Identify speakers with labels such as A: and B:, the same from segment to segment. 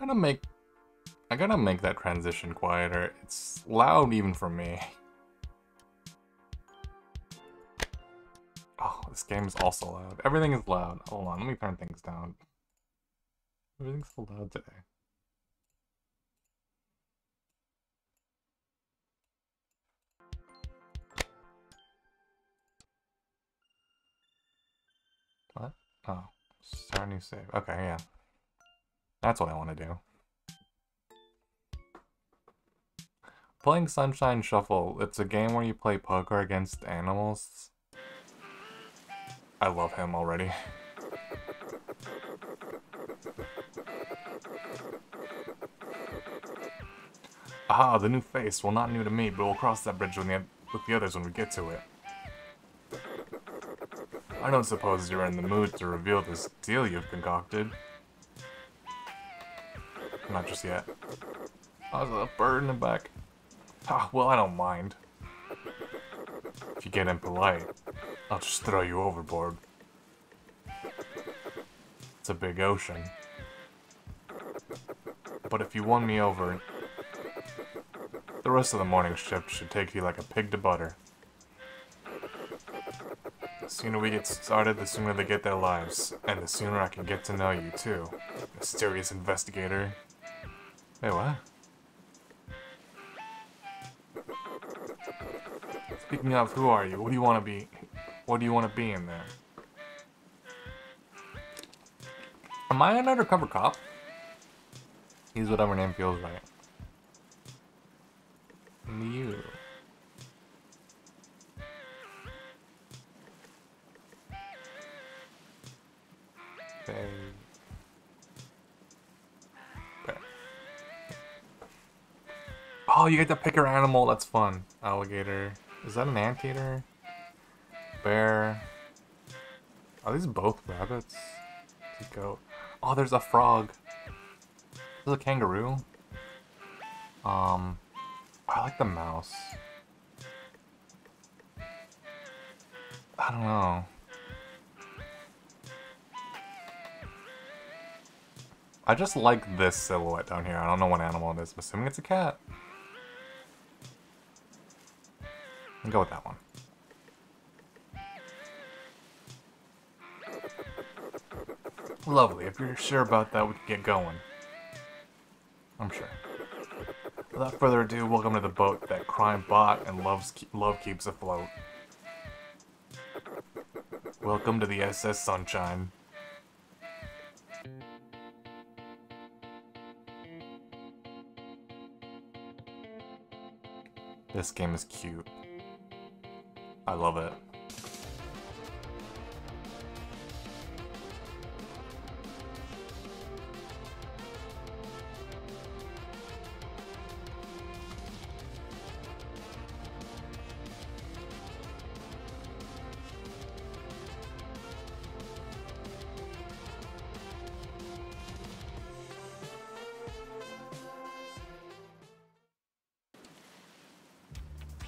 A: I gotta make that transition quieter. It's loud even for me. Oh, this game is also loud. Everything is loud. Hold on, let me turn things down. Everything's so loud today. What? Oh, start a new save. Okay, yeah. That's what I want to do. Playing Sunshine Shuffle, it's a game where you play poker against animals. I love him already. Aha, the new face. Well, not new to me, but we'll cross that bridge with the others when we get to it. I don't suppose you're in the mood to reveal this deal you've concocted. Not just yet. Oh, there's a bird in the back. Ah, well, I don't mind. If you get impolite, I'll just throw you overboard. It's a big ocean. But if you won me over, the rest of the morning shift should take you like a pig to butter. The sooner we get started, the sooner they get their lives. And the sooner I can get to know you, too. Mysterious investigator. Wait, what? Speaking of, who are you? What do you want to be? What do you want to be in there? Am I an undercover cop? Use whatever name feels right. You. Okay. Oh, you get to pick your animal. That's fun. Alligator. Is that an anteater? Bear. Are these both rabbits? It's a goat. Oh, there's a frog. There's a kangaroo. I like the mouse. I don't know. I just like this silhouette down here. I don't know what animal it is. I'm assuming it's a cat. I'll go with that one. Lovely. If you're sure about that, we can get going. I'm sure. Without further ado, welcome to the boat that crime bought and love keeps afloat. Welcome to the SS Sunshine. This game is cute. I love it.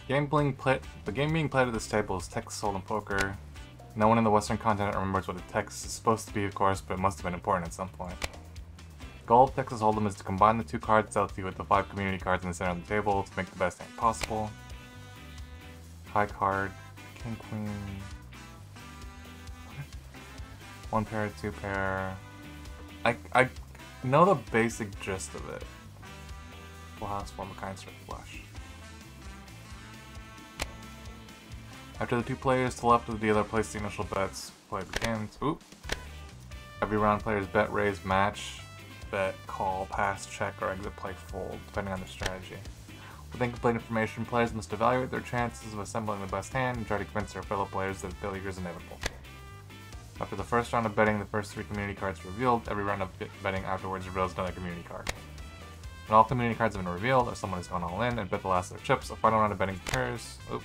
A: The game being played at this table is Texas Hold'em Poker. No one in the Western continent remembers what a text is supposed to be, of course, but it must have been important at some point. The goal of Texas Hold'em is to combine the two cards dealt to you with the 5 community cards in the center of the table to make the best hand possible. High card, King, Queen... One pair, two pair... I know the basic gist of it. Full house, form of kind, straight flush. After the two players to the left of the dealer place the initial bets, play begins. Oop. Every round players bet, raise, match, bet, call, pass, check, or exit play fold, depending on their strategy. With incomplete information, players must evaluate their chances of assembling the best hand and try to convince their fellow players that failure is inevitable. After the first round of betting, the first 3 community cards are revealed. Every round of betting afterwards reveals another community card. When all community cards have been revealed, or someone has gone all in and bet the last of their chips, a final round of betting occurs. Oop.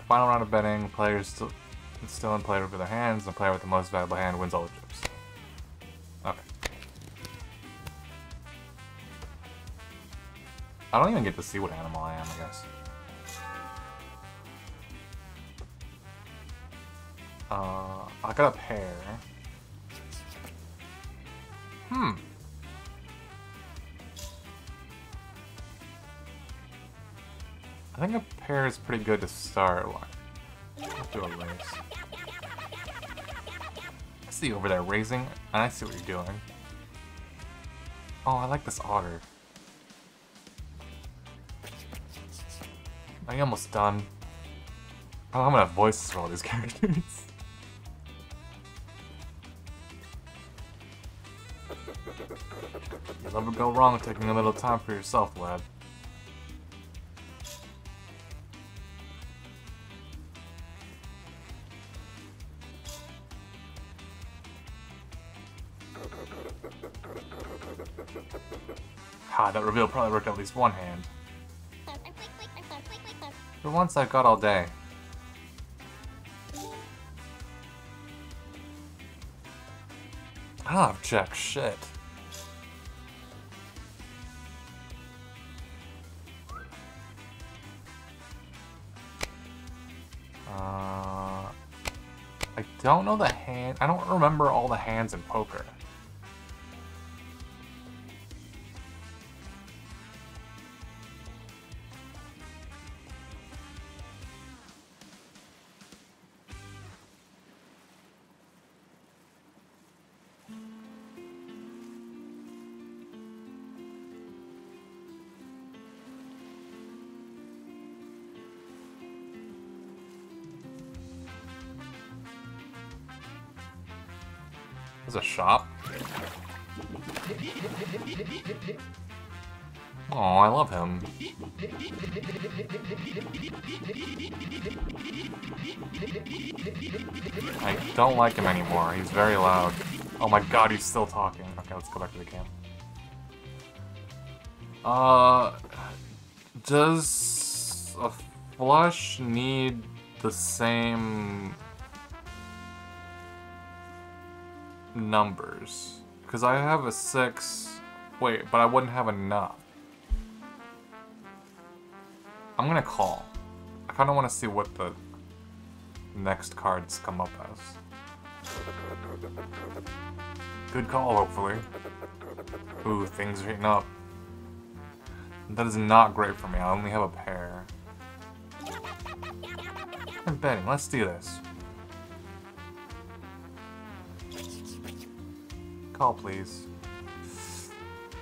A: Final round of betting, players still in play with their hands, and the player with the most valuable hand wins all the chips. Okay. I don't even get to see what animal I am, I guess. I got a pair. I think a pair is pretty good to start. Let's do a race. I see you over there raising, and I see what you're doing. Oh, I like this otter. Are you almost done? Oh, I'm gonna have voices for all these characters. You'll never go wrong taking a little time for yourself, lad. Ha, that reveal probably worked at least one hand. For once, I've got all day. I don't have jack shit. I don't know the hand. I don't remember all the hands in poker. There's a shop. Oh, I love him. I don't like him anymore. He's very loud. Oh my god, he's still talking. Okay, let's go back to the camp. Does a flush need the same numbers? Because I have a 6. Wait, but I wouldn't have enough. I'm gonna call. I kind of want to see what the next cards come up as. Good call, hopefully. Ooh, things are heating up. That is not great for me. I only have a pair. I'm betting. Let's do this. Call, please.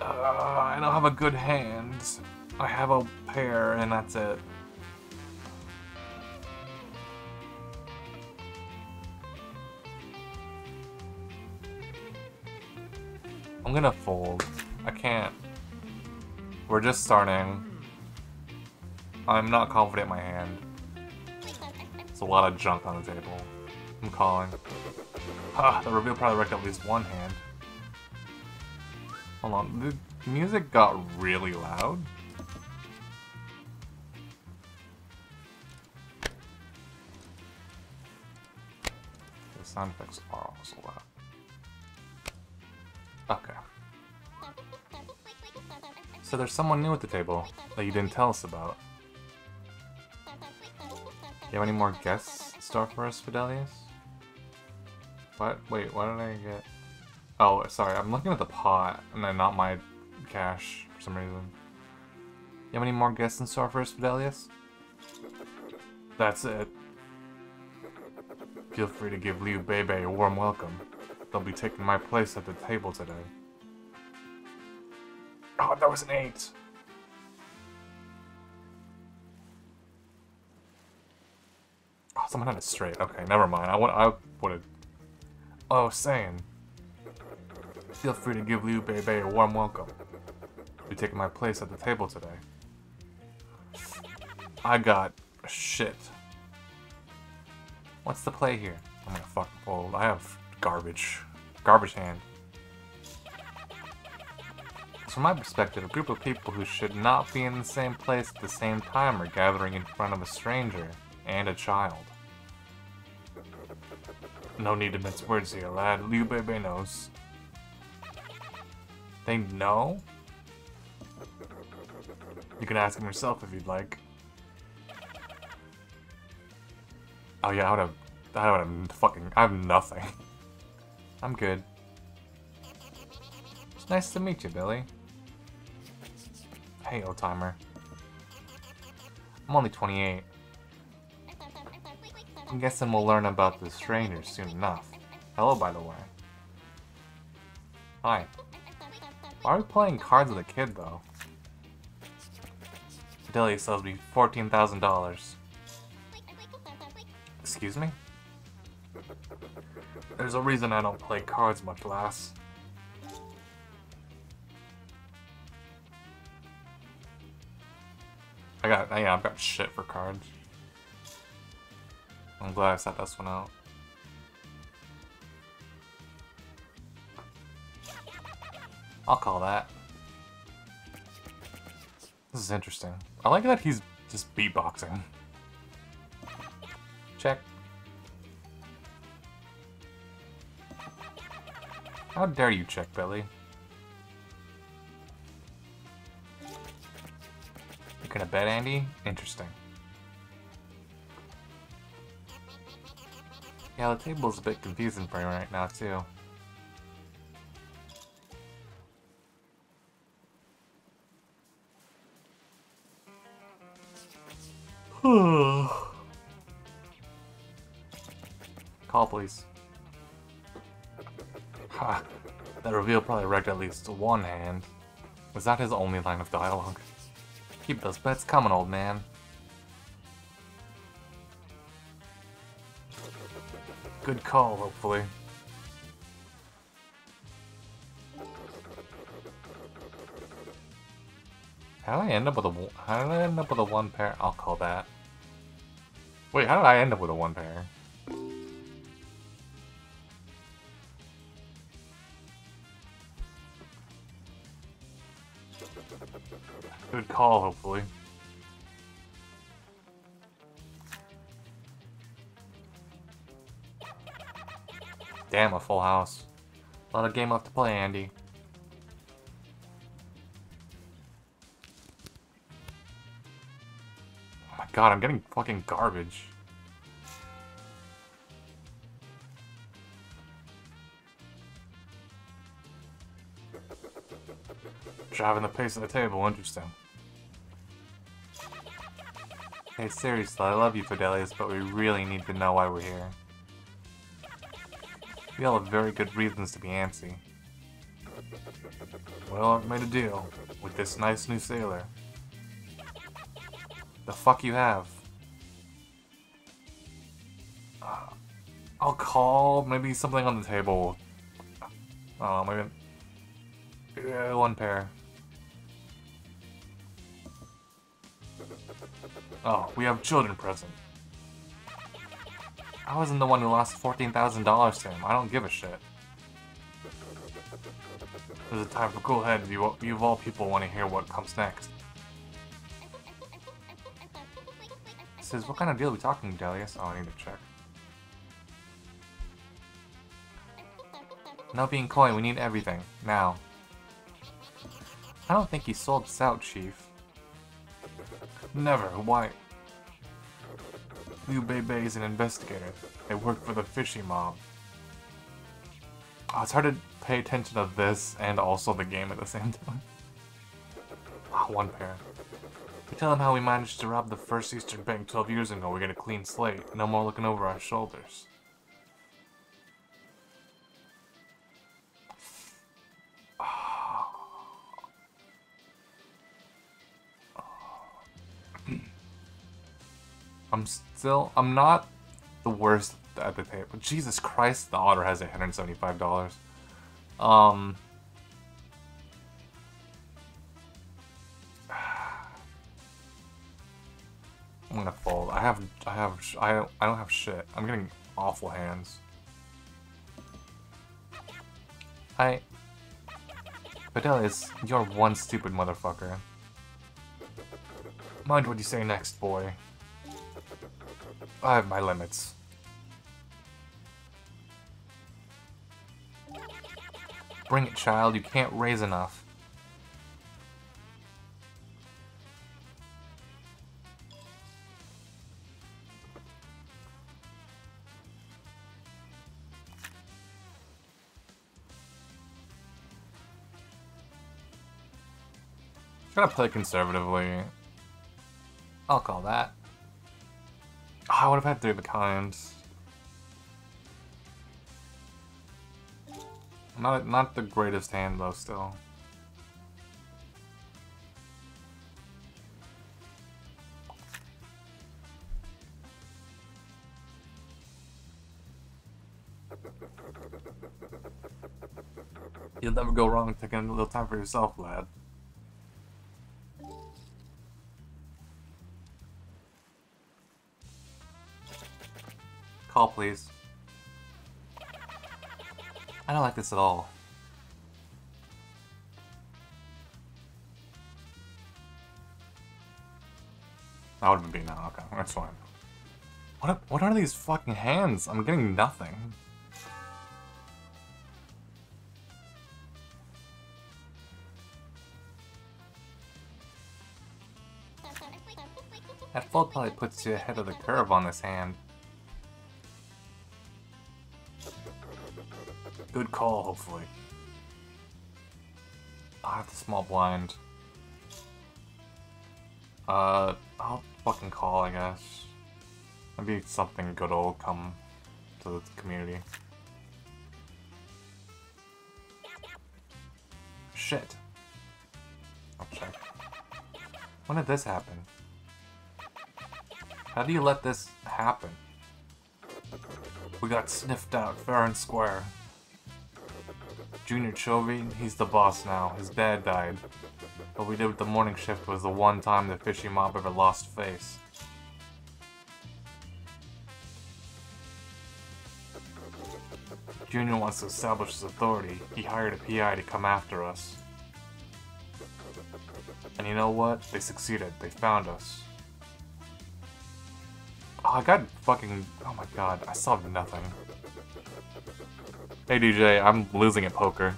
A: I don't have a good hand. I have a pair, and that's it. I'm gonna fold. I can't. We're just starting. I'm not confident in my hand. There's a lot of junk on the table. I'm calling. Ah, the reveal probably wrecked at least one hand. Hold on, the music got really loud. The sound effects are also loud. Okay. So there's someone new at the table that you didn't tell us about. You have any more guests in store for us, Fidelius? What? Wait, what did I get? Oh, sorry, I'm looking at the pot, and then not my cash, for some reason. You have any more guests in store for us, Fidelius? That's it. Feel free to give Liu Bebe a warm welcome. They'll be taking my place at the table today. Oh, that was an 8! Oh, someone had it straight. Okay, never mind. I would've... Oh, saying... Feel free to give Liu Bebe a warm welcome. You'll be taking my place at the table today. I got shit. What's the play here? I'm gonna fucking fold. I have garbage. Garbage hand. From my perspective, a group of people who should not be in the same place at the same time are gathering in front of a stranger and a child. No need to mince words here, lad. Liu Bebe knows. They know? You can ask him yourself if you'd like. Oh yeah, I would have I have nothing. I'm good. It's nice to meet you, Billy. Hey, old timer. I'm only 28. I'm guessing we'll learn about the strangers soon enough. Hello, by the way. Hi. Why are we playing cards with a kid, though? Delia sells me $14,000. Excuse me? There's a reason I don't play cards much, lass. I've got shit for cards. I'm glad I set this one out. I'll call that. This is interesting. I like that he's just beatboxing. Check. How dare you check, Billy? You're gonna bet, Andy? Interesting. Yeah, the table's a bit confusing for me right now, too. Call, please. Ha! That reveal probably wrecked at least one hand. Was that his only line of dialogue? Keep those bets coming, old man. Good call, hopefully. How did I end up with a one pair? I'll call that. Wait, how did I end up with a one pair? Good call, hopefully. Damn, a full house. A lot of game left to play, Andy. Oh my god, I'm getting fucking garbage. Driving the pace of the table, interesting. Hey, seriously, I love you, Fidelius, but we really need to know why we're here. We all have very good reasons to be antsy. Well, I've made a deal with this nice new sailor. The fuck you have? I'll call maybe something on the table. Oh, maybe one pair. Oh, we have children present. I wasn't the one who lost $14,000 to him. I don't give a shit. There's a time for cool heads. You of all people want to hear what comes next. Says, what kind of deal are we talking, Delius? Oh, I need to check. No being coy, we need everything. Now. I don't think he sold us out, Chief. Never. Why? Liu Beibei is an investigator. They work for the fishing mob. Oh, it's hard to pay attention to this and also the game at the same time. Oh, one pair. We tell them how we managed to rob the First Eastern Bank 12 years ago. We get a clean slate. No more looking over our shoulders. I'm not the worst at the table. Jesus Christ, the otter has $175. I'm gonna fold. I don't have shit. I'm getting awful hands. Fidelius, you're one stupid motherfucker. Mind what you say next, boy. I have my limits. Bring it, child. You can't raise enough. Gotta play conservatively. I'll call that. Oh, I would have had 3 of a kind. Not the greatest hand though, still. You'll never go wrong taking a little time for yourself, lad. Call, please. I don't like this at all. That would have been no, okay, that's fine. What are these fucking hands? I'm getting nothing. That fold probably puts you ahead of the curve on this hand. Good call, hopefully. I have the small blind. I'll fucking call, I guess. Maybe something good will come to the community. Shit. I'll check. When did this happen? How do you let this happen? We got sniffed out fair and square. Junior Chovy, he's the boss now. His dad died. What we did with the morning shift was the one time the fishy mob ever lost face. Junior wants to establish his authority. He hired a PI to come after us. And you know what? They succeeded. They found us. Oh, I got fucking... Oh my god, I saw nothing. Hey DJ, I'm losing at poker.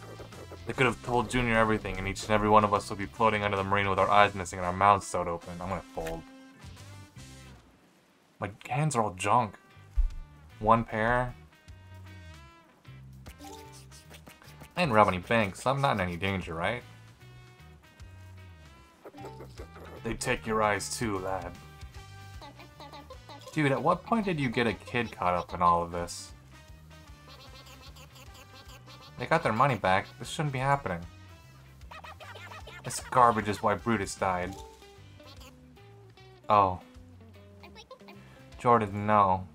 A: They could have told Junior everything, and each and every one of us would be floating under the marina with our eyes missing and our mouths sewed open. I'm gonna fold. My hands are all junk. 1 pair. I didn't rob any banks, so I'm not in any danger, right? They take your eyes too, lad. Dude, at what point did you get a kid caught up in all of this? They got their money back. This shouldn't be happening. This garbage is why Brutus died. Oh. Jordan, no.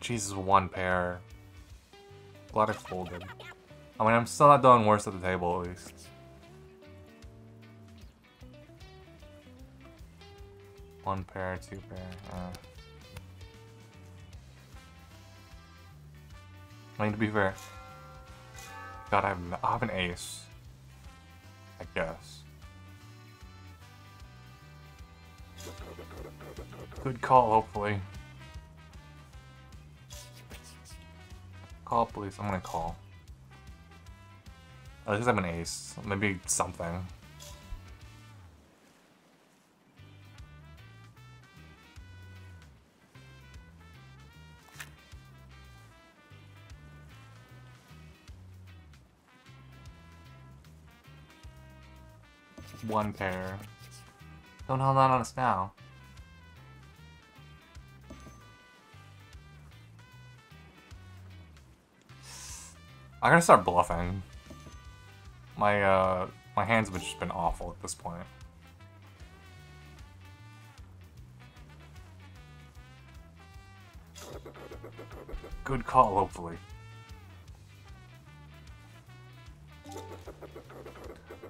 A: Jesus, 1 pair. Glad I folded. I mean, I'm still not doing worse at the table, at least. One pair, 2 pair. I mean, to be fair. God, I have an ace. I guess. Good call, hopefully. Call, please. I'm gonna call. At least I have an ace. Maybe something. One pair. Don't hold on us now. I'm gonna start bluffing. My hands have just been awful at this point. Good call, hopefully.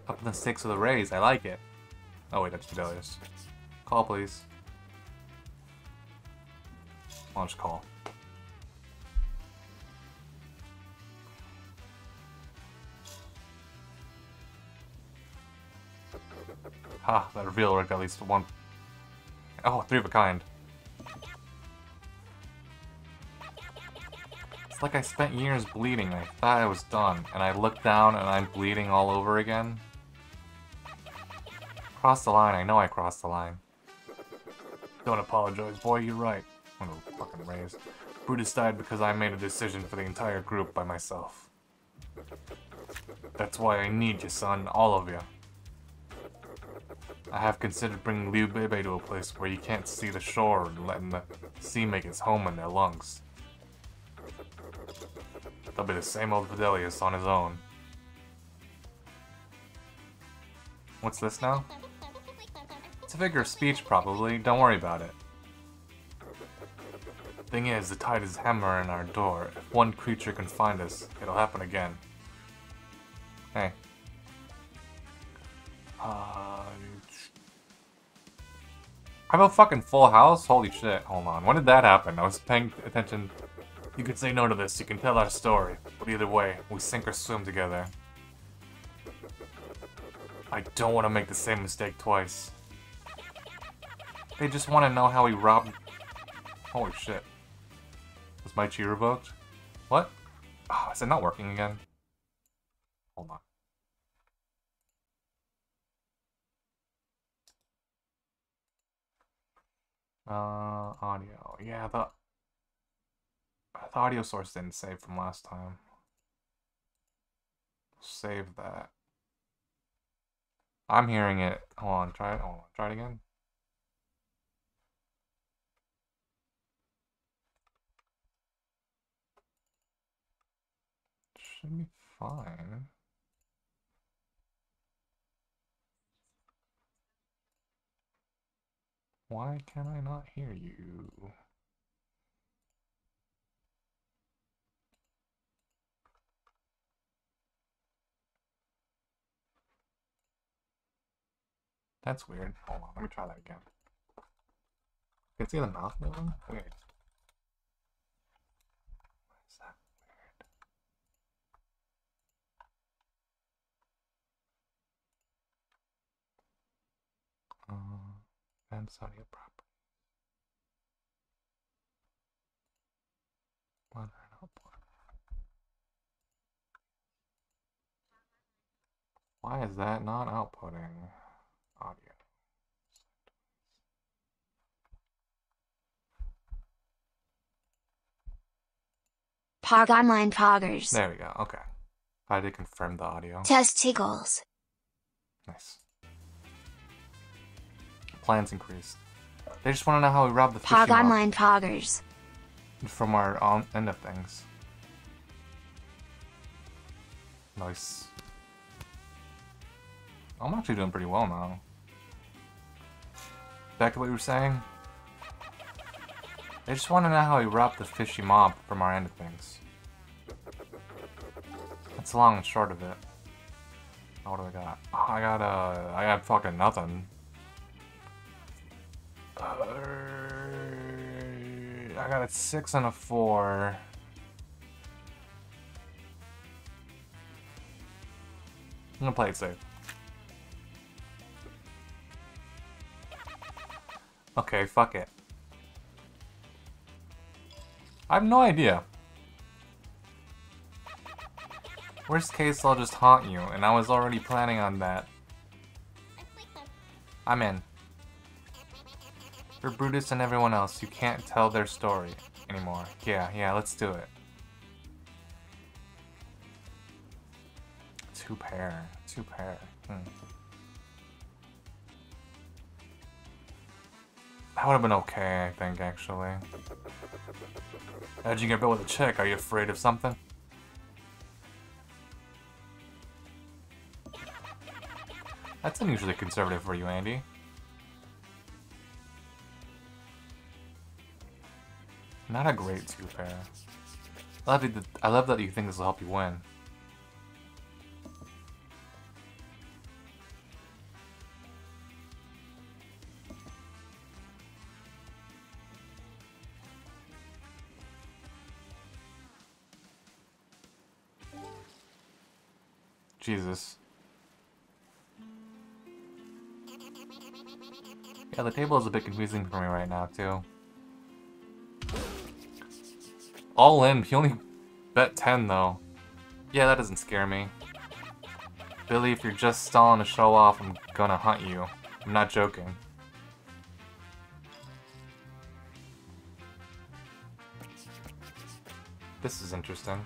A: Up in the 6 of the raise, I like it. Oh wait, that's Fidelius. Call, please. I'll just call. Ha, that reveal worked at least 1. Oh, 3 of a kind. It's like I spent years bleeding. I thought I was done, and I looked down and I'm bleeding all over again. Crossed the line, I know I crossed the line. Don't apologize, boy, you're right. I'm gonna fucking raise. Brutus died because I made a decision for the entire group by myself. That's why I need you, son, all of you. I have considered bringing Liu Bebe to a place where you can't see the shore and letting the sea make its home in their lungs. They'll be the same old Fidelius on his own. What's this now? It's a figure of speech, probably. Don't worry about it. Thing is, the tide is hammering our door. If one creature can find us, it'll happen again. Hey. I have a fucking full house? Holy shit. Hold on. When did that happen? I was paying attention. You could say no to this. You can tell our story. But either way, we sink or swim together. I don't want to make the same mistake twice. They just want to know how he robbed... Holy shit. Was my chi revoked? What? Oh, is it not working again? Hold on. Audio. Yeah, the audio source didn't save from last time. Save that. I'm hearing it. Hold on, try it. Hold on, try it again. Should be fine. Why can I not hear you? That's weird. Hold on, let me try that again. Can you see the mouth moving? Weird. Why is that weird? Advanced audio property. Monitor and output. Why is that not outputting audio?
B: Pog Online Poggers.
A: There we go, okay. I did confirm the audio.
B: Testicles.
A: Nice. Plans increased. They just want to know how we robbed the fishing
B: Pog Online Poggers.
A: From our end of things. Nice. I'm actually doing pretty well now. Back to what you were saying. They just want to know how we robbed the fishy mob from our end of things. That's the long and short of it. Oh, what do I got? Oh, I got fucking nothing. I got a 6 and a 4. I'm gonna play it safe. Okay, fuck it. I have no idea. Worst case, I'll just haunt you, and I was already planning on that. I'm in. For Brutus and everyone else, you can't tell their story anymore. Yeah, let's do it. 2 pair. That would have been okay, I think, actually. How'd you get built with a chick? Are you afraid of something? That's unusually conservative for you, Andy. Not a great 2 pair. I love that you think this will help you win. Jesus. Yeah, the table is a bit confusing for me right now, too. All in, he only bet 10, though. Yeah, that doesn't scare me. Billy, if you're just stalling to show off, I'm gonna hunt you. I'm not joking. This is interesting.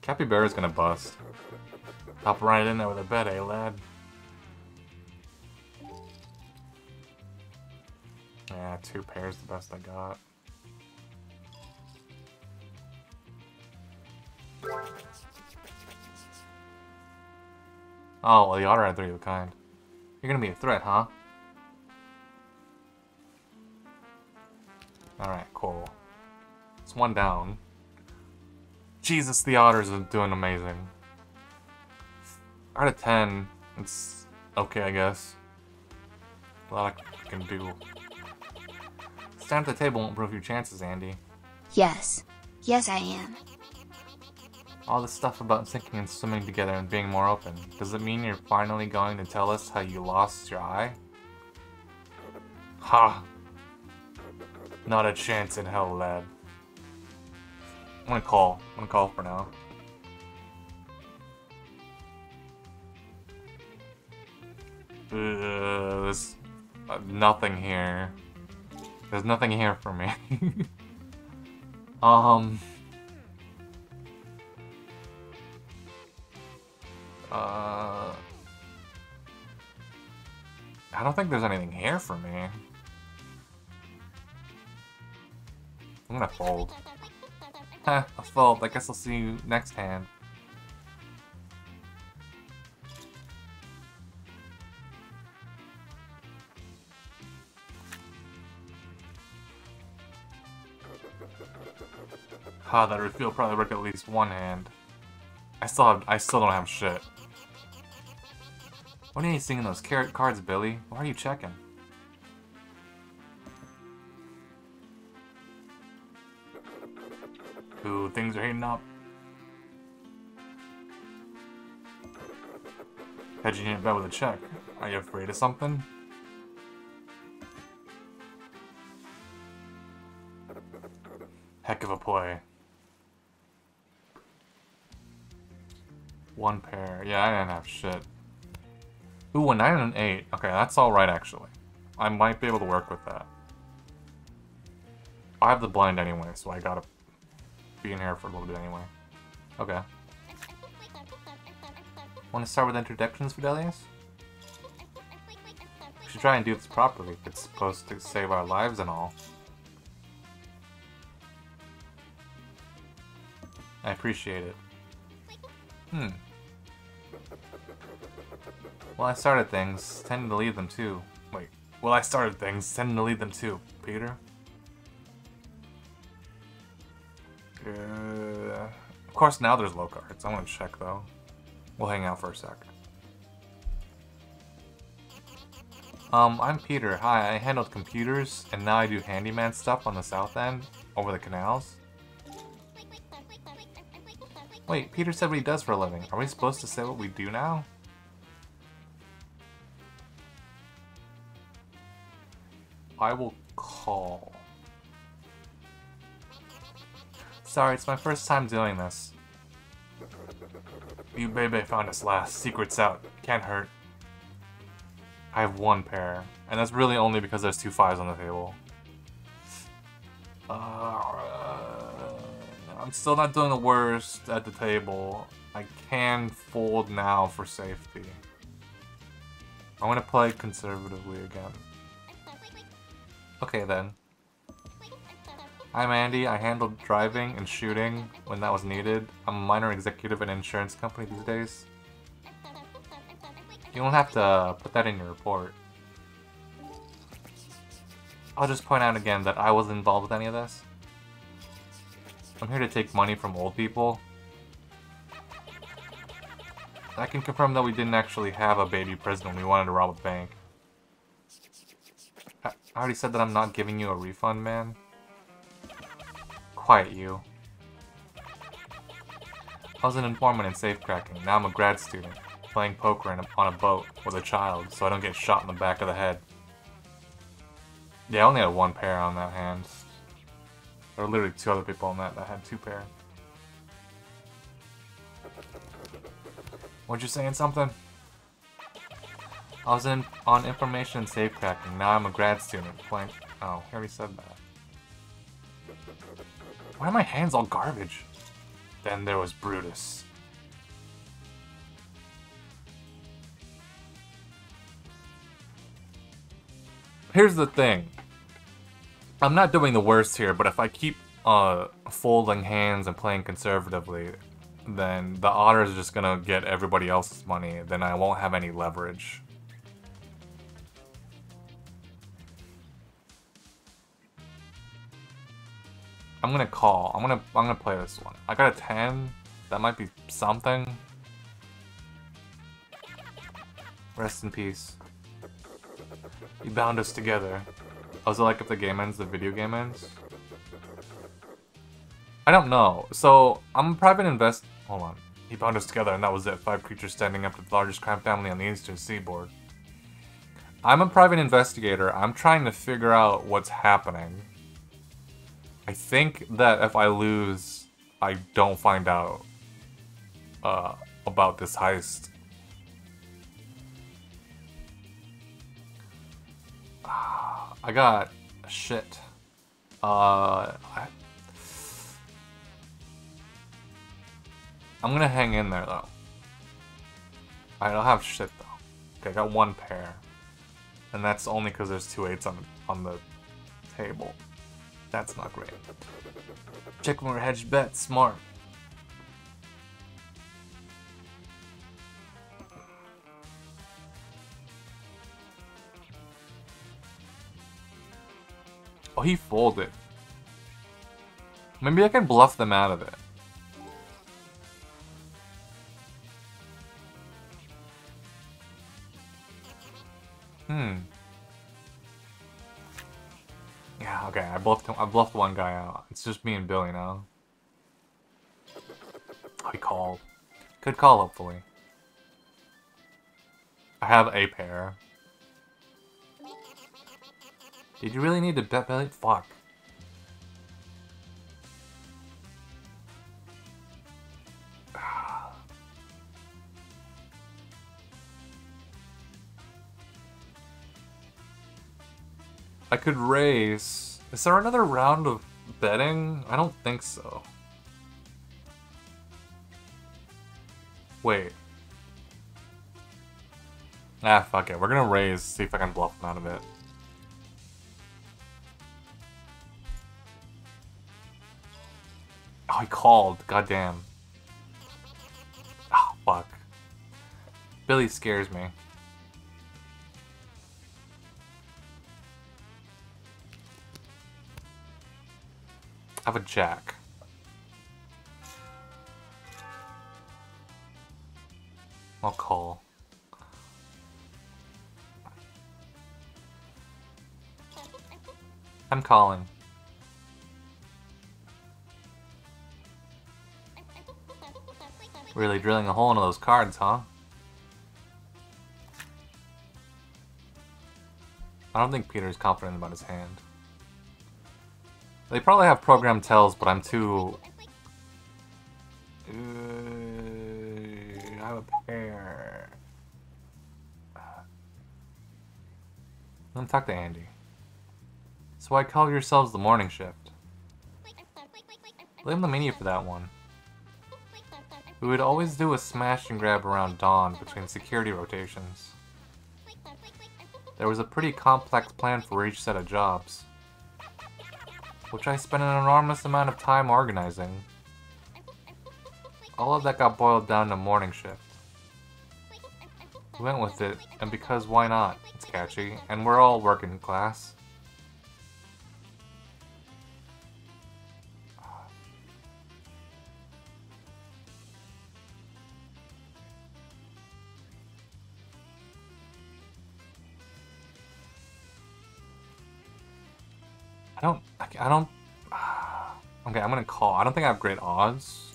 A: Capybara's gonna bust. Hop right in there with a bet, eh, lad? Yeah, 2 pairs the best I got. Oh, well, the otter had 3 of a kind. You're gonna be a threat, huh? Alright, cool. It's 1 down. Jesus, the otters are doing amazing. Out of 10, it's okay, I guess. A lot I can do. Stand at the table won't improve your chances, Andy.
B: Yes. Yes, I am.
A: All this stuff about sinking and swimming together and being more open. Does it mean you're finally going to tell us how you lost your eye? Ha! Not a chance in hell, lad. I'm gonna call. I'm gonna call for now. There's nothing here. There's nothing here for me. I don't think there's anything here for me. I'm gonna fold. Heh, I'll fold. I guess I'll see you next hand. That reveal probably work at least 1 hand. I still don't have shit. What are you seeing in those cards, Billy? Why are you checking? Ooh, things are heating up. Hedging in bed with a check. Are you afraid of something? Heck of a play. 1 pair. Yeah, I didn't have shit. Ooh, a 9 and an 8. Okay, that's alright, actually. I might be able to work with that. I have the blind anyway, so I gotta be in here for a little bit anyway. Okay. Want to start with introductions, Fidelius? We should try and do this properly if it's supposed to save our lives and all. I appreciate it. Well, I started things, tending to lead them too. Wait. Well, I started things, tending to lead them too, Peter. Of course, now there's low cards. I want to check, though. We'll hang out for a sec. I'm Peter. Hi, I handled computers, and now I do handyman stuff on the south end, over the canals. Wait, Peter said what he does for a living. Are we supposed to say what we do now? I will call. Sorry, it's my first time doing this. You Bebe found us last. Secret's out. Can't hurt. I have 1 pair. And that's really only because there's 2 5s on the table. I'm still not doing the worst at the table. I can fold now for safety. I'm gonna play conservatively again. Okay then. I'm Andy. I handled driving and shooting when that was needed. I'm a minor executive at an insurance company these days. You don't have to put that in your report. I'll just point out again that I wasn't involved with any of this. I'm here to take money from old people. I can confirm that we didn't actually have a baby prison when we wanted to rob a bank. I already said that I'm not giving you a refund, man. Quiet, you. I was an informant in safecracking. Now I'm a grad student, playing poker on a boat with a child, so I don't get shot in the back of the head. Yeah, I only had 1 pair on that hand. There were literally 2 other people on that had 2 pair. Weren't you saying something? I was on information and safecracking. Now I'm a grad student playing. Oh, I already said that. Why are my hands all garbage? Then there was Brutus. Here's the thing. I'm not doing the worst here, but if I keep folding hands and playing conservatively, then the otters are just gonna get everybody else's money, then I won't have any leverage. I'm gonna call. I'm gonna play this one. I got a 10. That might be something. Rest in peace. You bound us together. Oh, is it like if the game ends, the video game ends? I don't know. So, I'm a private invest... Hold on. He bound us together and that was it. 5 creatures standing up to the largest crime family on the eastern seaboard. I'm a private investigator. I'm trying to figure out what's happening. I think that if I lose, I don't find out about this heist. I got shit. I'm gonna hang in there though. I don't have shit though. Okay, I got 1 pair, and that's only because there's 2 8s on the table. That's not great. Check more hedged bet, smart. Oh, he folded. Maybe I can bluff them out of it. Yeah, okay, I bluffed him. I bluffed one guy out. It's just me and Billy now. Oh, he called. Good call, hopefully. I have a pair. Did you really need to bet Billy? Fuck. I could raise. Is there another round of betting? I don't think so. Wait. Ah, fuck it. We're gonna raise, see if I can bluff him out of it. Oh, he called. Goddamn. Oh, fuck. Billy scares me. I have a jack. I'll call. I'm calling. Really drilling a hole into those cards, huh? I don't think Peter's confident about his hand. They probably have programmed tells, but I'm too... I have a pair. Let me talk to Andy. So I call yourselves the morning shift. Blame the menu for that one. We would always do a smash and grab around dawn between security rotations. There was a pretty complex plan for each set of jobs, which I spent an enormous amount of time organizing. All of that got boiled down to morning shift. We went with it, and because why not? It's catchy, and we're all working class. I don't... Okay, I'm gonna call. I don't think I have great odds.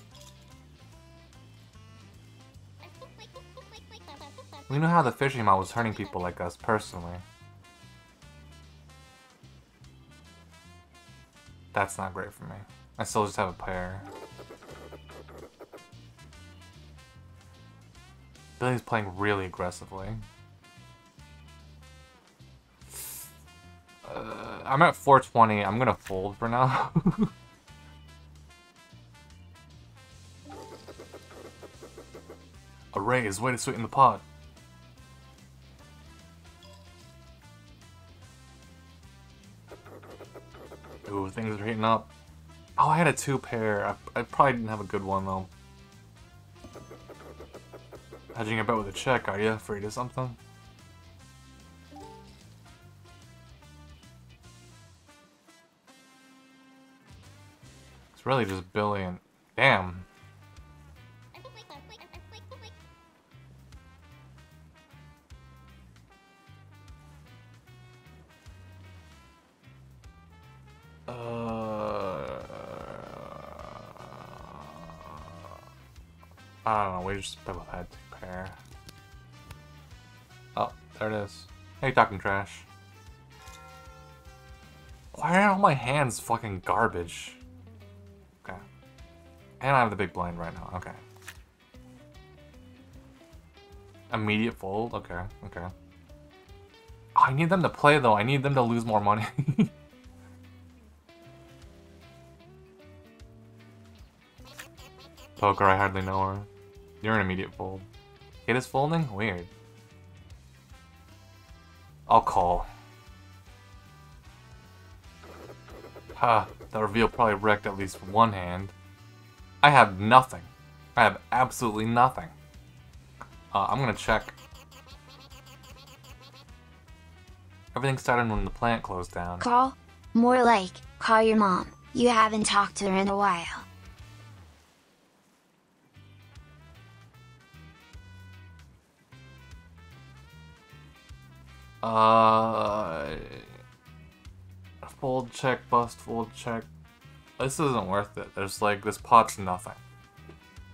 A: We knew how the fishing mod was hurting people like us personally. That's not great for me. I still just have a pair. Billy's playing really aggressively. I'm at 420. I'm gonna fold for now. raise, way to sweeten the pot. Ooh, things are heating up. Oh, I had a 2-pair. I probably didn't have a good one, though. Hedging a bet with a check, are you? Afraid of something? It's really just Billy and... Damn. I don't know, we just both had 2-pair. Oh, there it is. Hey, talking trash. Why are all my hands fucking garbage? Okay. And I have the big blind right now, okay. Immediate fold, okay, okay. Oh, I need them to play though, I need them to lose more money. Poker, I hardly know her. You're an immediate fold. It is folding? Weird. I'll call. Ha, the reveal probably wrecked at least one hand. I have nothing. I have absolutely nothing. I'm gonna check. Everything started when the plant closed down.
B: Call? More like, call your mom. You haven't talked to her in a while.
A: Fold check, bust, fold check. This isn't worth it. There's like, this pot's nothing.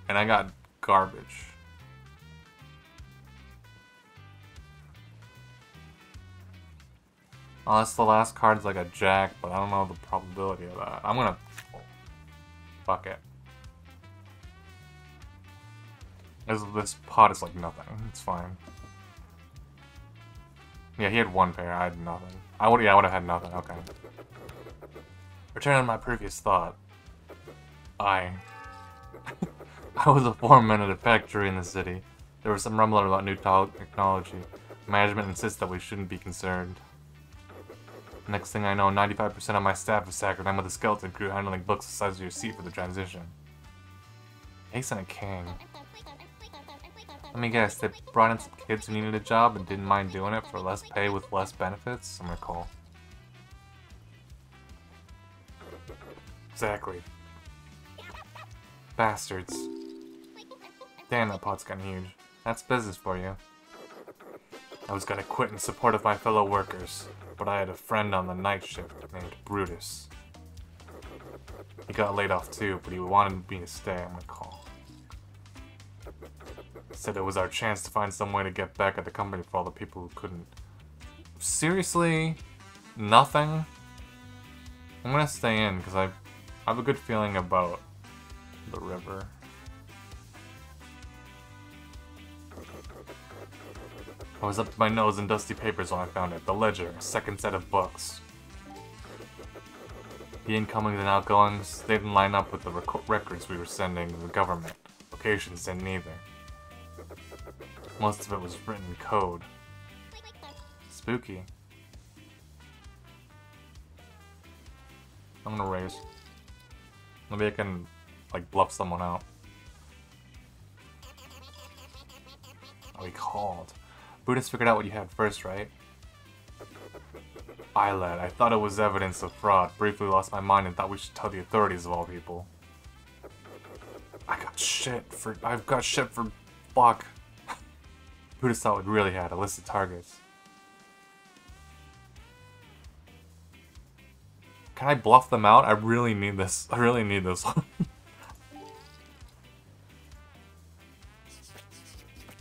A: And I got garbage. Unless the last card's like a jack, but I don't know the probability of that. I'm gonna... Fuck it. This pot is like nothing. It's fine. Yeah, he had 1 pair. I had nothing. I would have had nothing. Okay. Returning to my previous thought. I was a foreman at a factory in the city. There was some rumbling about new technology. Management insists that we shouldn't be concerned. Next thing I know, 95% of my staff is sacred. I'm with a skeleton crew handling books the size of your seat for the transition. Ace and a king. Let me guess, they brought in some kids who needed a job and didn't mind doing it for less pay with less benefits? I'm gonna call. Exactly. Bastards. Damn, that pot's getting huge. That's business for you. I was gonna quit in support of my fellow workers, but I had a friend on the night shift named Brutus. He got laid off too, but he wanted me to stay. I'm gonna call. Said it was our chance to find some way to get back at the company for all the people who couldn't. Seriously? Nothing? I'm gonna stay in, because I have a good feeling about the river. I was up to my nose in dusty papers when I found it. The ledger, a second set of books. The incomings and outgoings, they didn't line up with the records we were sending to the government. Locations didn't either. Most of it was written in code. Spooky. I'm gonna raise. Maybe I can, like, bluff someone out. Oh, he called. Brutus figured out what you had first, right? I led. I thought it was evidence of fraud. Briefly lost my mind and thought we should tell the authorities of all people. I've got shit for fuck. Brutus thought we really had a list of targets. Can I bluff them out? I really need this. I really need this one.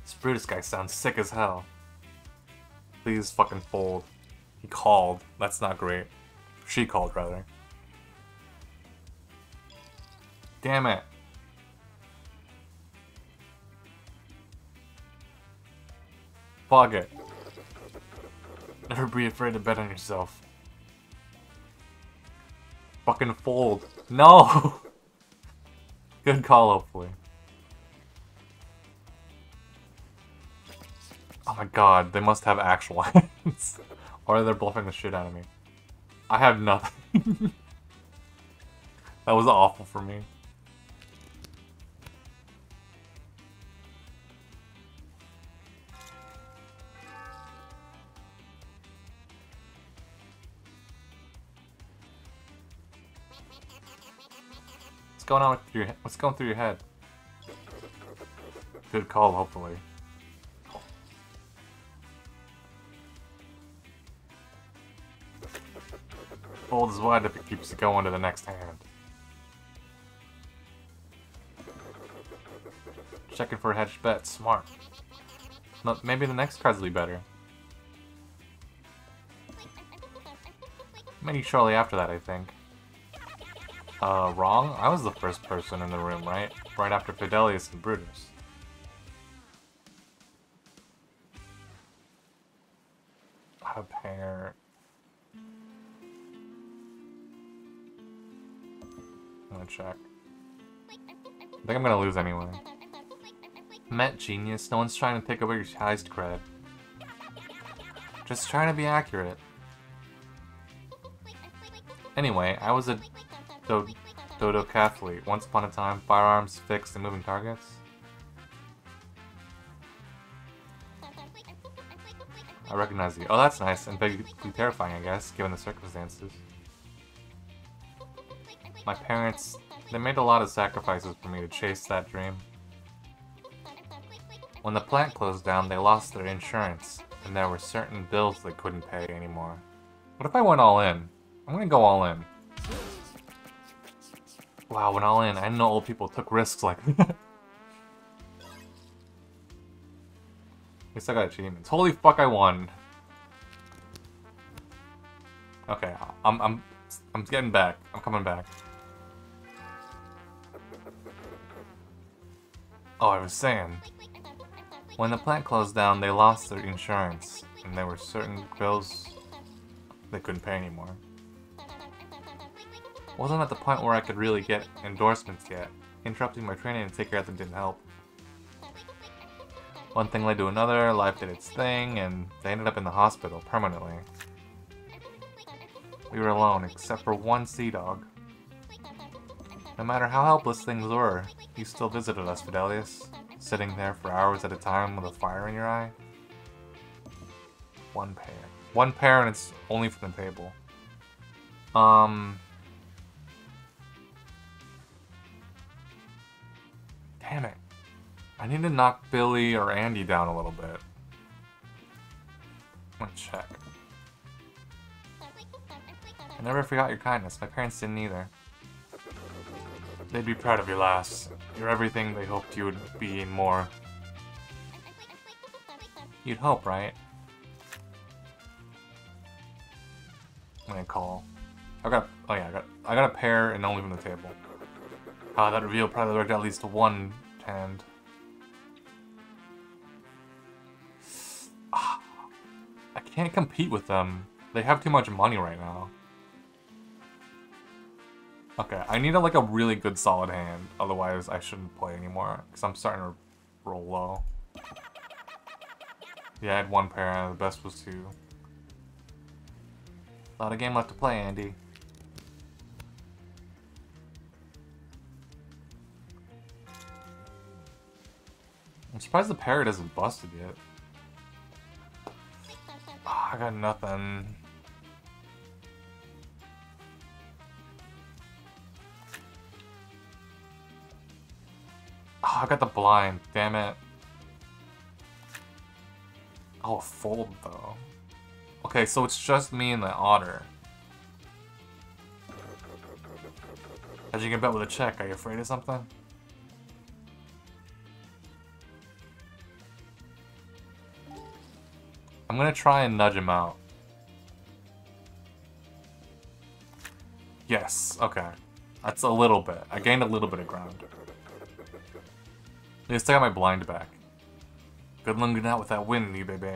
A: This Brutus guy sounds sick as hell. Please fucking fold. He called. That's not great. She called, rather. Damn it. Fuck it. Never be afraid to bet on yourself. Fucking fold. No! Good call, hopefully. my god, they must have actual hands. Or they're bluffing the shit out of me. I have nothing. That was awful for me. What's going on with your? What's going through your head? Good call, hopefully. Folds wide if it keeps going to the next hand. Checking for a hedged bet, smart. No, maybe the next cards will be better. Maybe shortly after that, I think. Wrong? I was the first person in the room, right? Right after Fidelius and Brutus. A pair. I'm gonna check. I think I'm gonna lose anyway. Met genius, no one's trying to take over your heist cred. Just trying to be accurate. Anyway, I was a dodecathlete. Once upon a time, firearms, fixed, and moving targets. I recognize you. Oh, that's nice, and vaguely terrifying, I guess, given the circumstances. My parents, they made a lot of sacrifices for me to chase that dream. When the plant closed down, they lost their insurance, and there were certain bills they couldn't pay anymore. What if I went all in? I'm gonna go all in. Wow, went all in. I didn't know old people took risks like that. At least I got achievements. Holy fuck, I won. Okay, I'm getting back. I'm coming back. Oh, I was saying, when the plant closed down, they lost their insurance, and there were certain bills they couldn't pay anymore. Wasn't at the point where I could really get endorsements yet. Interrupting my training to take care of them didn't help. One thing led to another, life did its thing, and they ended up in the hospital permanently. We were alone, except for one sea dog. No matter how helpless things were, you still visited us, Fidelius, sitting there for hours at a time with a fire in your eye. One pair. One pair and it's only from the table. Damn it. I need to knock Billy or Andy down a little bit. I'm gonna check. I never forgot your kindness. My parents didn't either. They'd be proud of you, lass. You're everything they hoped you would be and more. You'd hope, right? I'm gonna call. I got a pair and only from the table. That reveal probably worked at least one hand. I can't compete with them. They have too much money right now. Okay, I need a really good solid hand, otherwise I shouldn't play anymore, because I'm starting to roll low. Yeah, I had one pair, the best was two. A lot of game left to play, Andy. I'm surprised the parrot isn't busted yet. Oh, I got nothing. Oh, I got the blind, damn it. Oh, fold though. Okay, so it's just me and the otter. As you can bet with a check, are you afraid of something? I'm gonna try and nudge him out. Yes, okay. That's a little bit. I gained a little bit of ground. At least I got my blind back. Good looking out with that wind, you baby.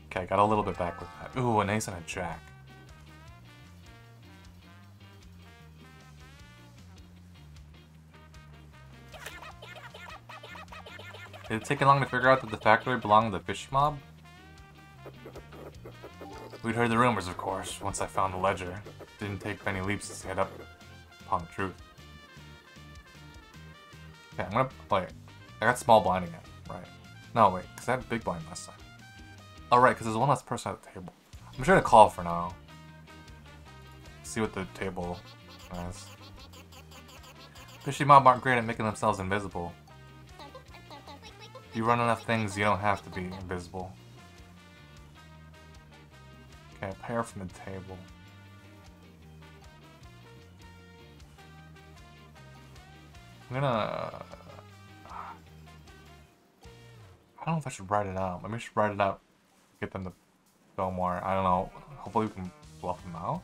A: Okay, got a little bit back with that. Ooh, an ace and a jack. Did it take long to figure out that the factory belonged to the fish mob? We'd heard the rumors, of course, once I found the ledger. Didn't take many leaps to get up upon the truth. Okay, I'm gonna wait. I got small blind again, right? No, wait, because I had big blind last time. Oh, right, because there's one less person at the table. I'm just gonna call for now. See what the table has. Fishy mob aren't great at making themselves invisible. If you run enough things, you don't have to be invisible. Okay, a pair from the table. I'm gonna... I don't know if I should write it out. Maybe I should write it out. Get them to go more. I don't know. Hopefully we can bluff them out.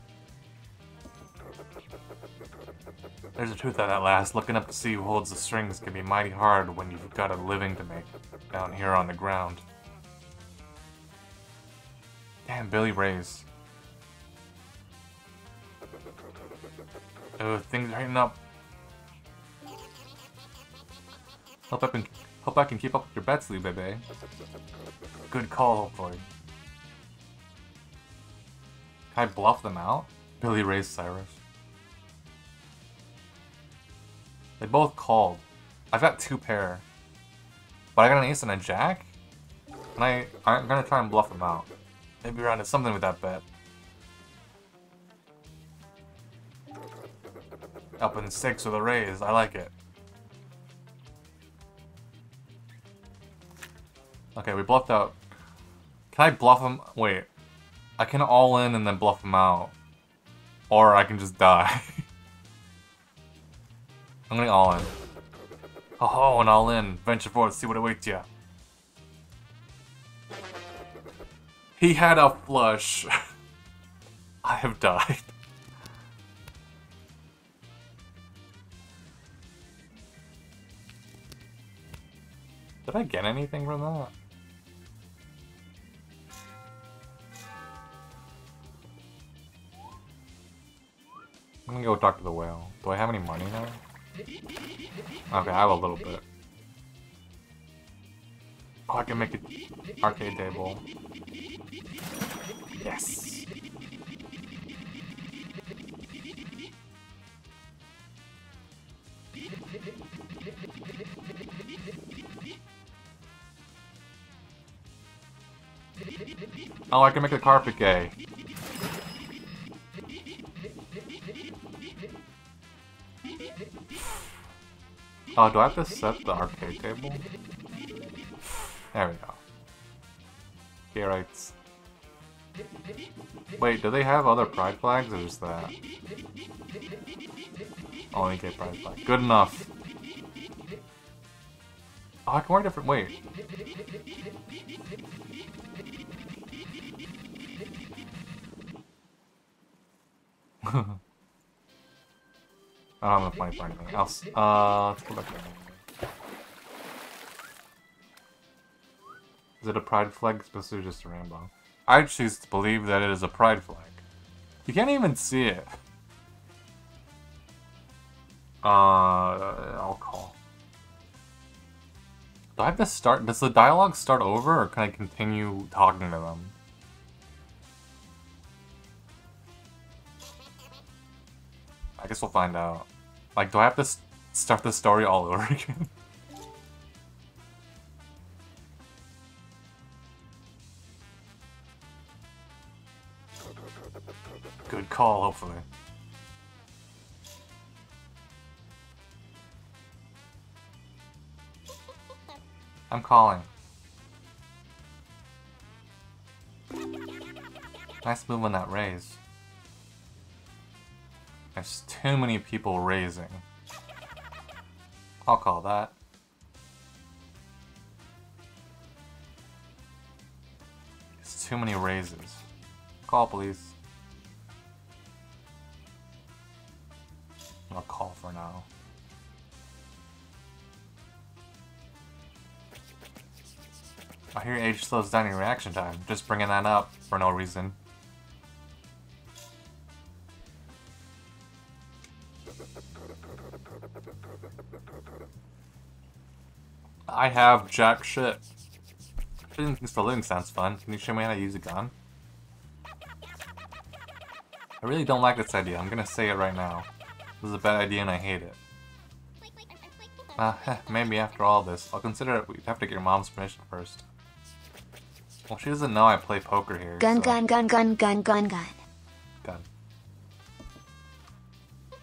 A: There's a truth at last. Looking up to see who holds the strings can be mighty hard when you've got a living to make down here on the ground. Damn, Billy Rays. Oh, things are heating up. Hope I can keep up with your bets, Lee Bebe. Good call, hopefully. Can I bluff them out? Billy Rays Cyrus. They both called. I've got two pair. But I got an ace and a jack? And I'm gonna try and bluff them out. Maybe around something with that bet. Up in 6 with a raise. I like it. Okay, we bluffed out. Can I bluff him? Wait. I can all in and then bluff him out. Or I can just die. I'm going all in. Oh, and all in. Venture forward, see what awaits ya. He had a flush. I have died. Did I get anything from that? I'm gonna go talk to the whale. Do I have any money now? Okay, I have a little bit. Oh, I can make an arcade table. Yes! Oh, I can make a carpet gay. Oh, do I have to set the arcade table? There we go. Gay rights. Wait, do they have other pride flags or just that? Only gay pride flag. Good enough. Oh, I can wear different. Wait. I don't have enough money for anything else. Let's go back there. Is it a pride flag? Supposed to be just a rainbow. I choose to believe that it is a pride flag. You can't even see it. I'll call. Do I have to start? Does the dialogue start over, or can I continue talking to them? I guess we'll find out. Like, do I have to start the story all over again? Good call, hopefully. I'm calling. Nice move on that raise. There's too many people raising. I'll call that. There's too many raises. Call, please. I'll call for now. I hear age slows down your reaction time. Just bringing that up for no reason. I have jack shit. Shooting things for a living sounds fun. Can you show me how to use a gun? I really don't like this idea. I'm gonna say it right now. This is a bad idea and I hate it. Maybe after all this. I'll consider it. We'd have to get your mom's permission first. Well, she doesn't know I play poker here.
B: Gun,
A: so.
B: gun, gun, gun, gun, gun, gun.
A: Gun.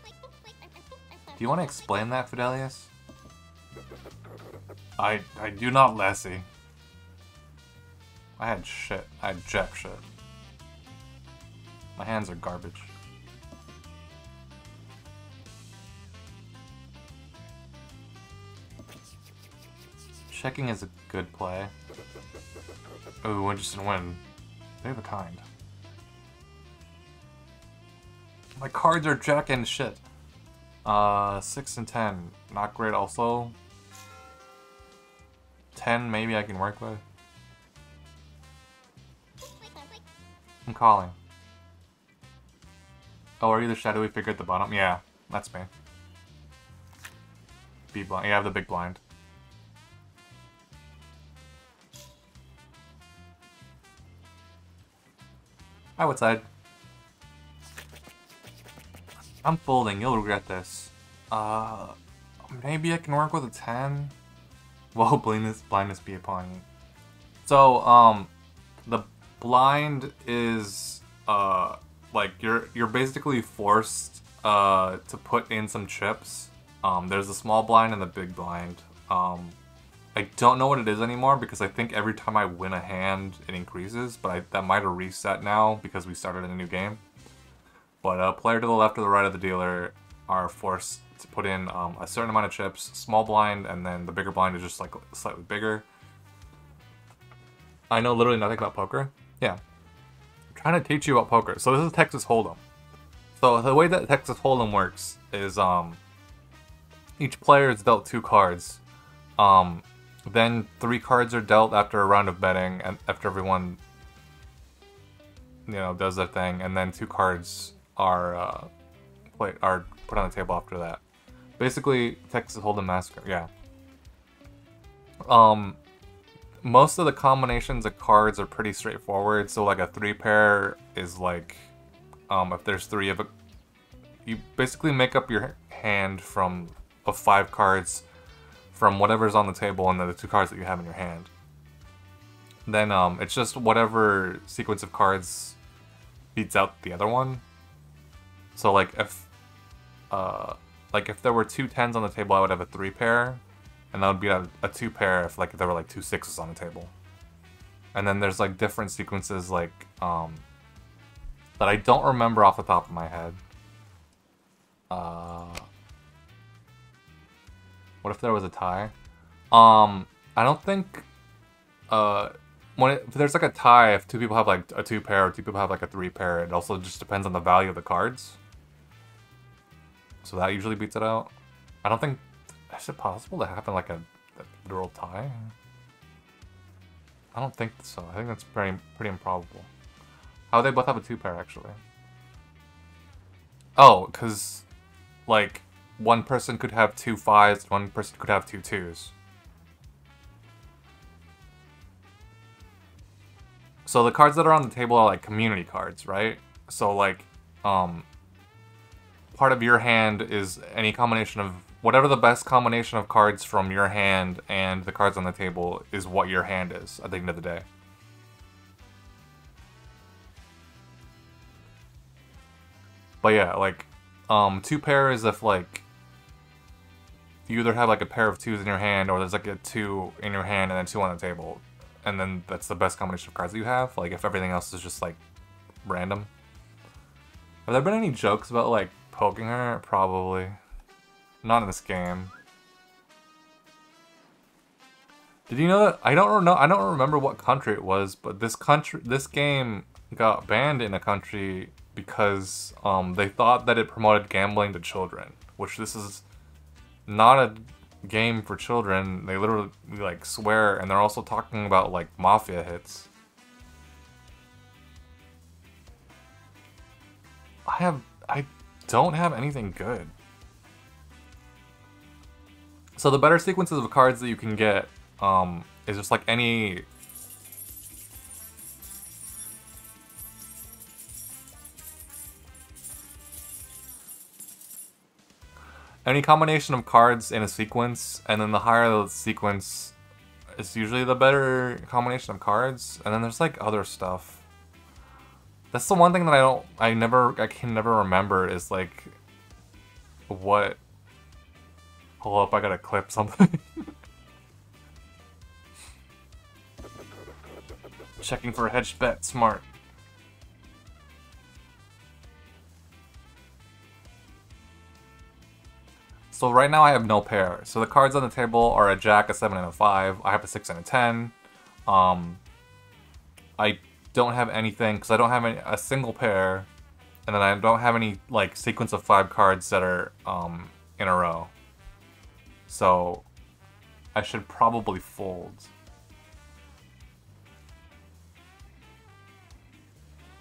A: Do you want to explain that, Fidelius? I do not, Lassie. I had shit. I had jack shit. My hands are garbage. Checking is a good play. Ooh, interesting win. They have a kind. My cards are jack and shit. 6 and 10. Not great also. 10 maybe I can work with. I'm calling. Oh, are you the shadowy figure at the bottom? Yeah, that's me. Be blind. Yeah, I have the big blind. Hi, what side? I'm folding. You'll regret this. Maybe I can work with a 10. Well, blindness be upon you. So, the blind is, like, you're basically forced, to put in some chips. There's a small blind and the big blind. I don't know what it is anymore because I think every time I win a hand, it increases, but that might have reset now because we started a new game. But a player to the left or the right of the dealer are forced to put in a certain amount of chips, small blind, and then the bigger blind is just like slightly bigger. I know literally nothing about poker. Yeah. I'm trying to teach you about poker. So this is Texas Hold'em. So the way that Texas Hold'em works is each player is dealt 2 cards. Then 3 cards are dealt after a round of betting, and after everyone, you know, does their thing, and then 2 cards are put on the table after that. Basically, Texas Hold'em Massacre. Yeah. Most of the combinations of cards are pretty straightforward. So like a 3-pair is like, if there's 3 of it, you basically make up your hand of 5 cards. From whatever's on the table and the 2 cards that you have in your hand. Then it's just whatever sequence of cards beats out the other one. So like if there were 2 10s on the table, I would have a 3-pair, and that would be a 2-pair if there were like 2 6s on the table. And then there's like different sequences like that I don't remember off the top of my head. What if there was a tie? I don't think, if there's like a tie, if 2 people have like a 2-pair or 2 people have like a 3-pair, it also just depends on the value of the cards. So that usually beats it out. I don't think, is it possible to happen like a literal tie? I don't think so. I think that's pretty improbable. How would they both have a 2-pair actually? Oh, because, like, one person could have 2 5s, one person could have 2 2s. So the cards that are on the table are like community cards, right? So like, part of your hand is any combination of whatever the best combination of cards from your hand and the cards on the table is what your hand is at the end of the day. But yeah, like, 2-pair is if like you either have like a pair of 2s in your hand, or there's like a 2 in your hand and then 2 on the table, and then that's the best combination of cards that you have. Like if everything else is just like random. Have there been any jokes about like poking her? Probably. Not in this game. Did you know that? I don't remember what country it was, but this game got banned in a country because they thought that it promoted gambling to children, which this is not a game for children. They literally like swear, and they're also talking about like mafia hits. I don't have anything good. So the better sequences of cards that you can get is just like any combination of cards in a sequence, and then the higher the sequence is usually the better combination of cards, and then there's like other stuff. That's the one thing that I can never remember is like what. Hold up, I gotta clip something. Checking for a hedged bet, smart. So right now I have no pair. So the cards on the table are a jack, a 7, and a 5. I have a 6 and a 10. I don't have anything because I don't have a single pair, and then I don't have any like sequence of 5 cards that are in a row. So I should probably fold.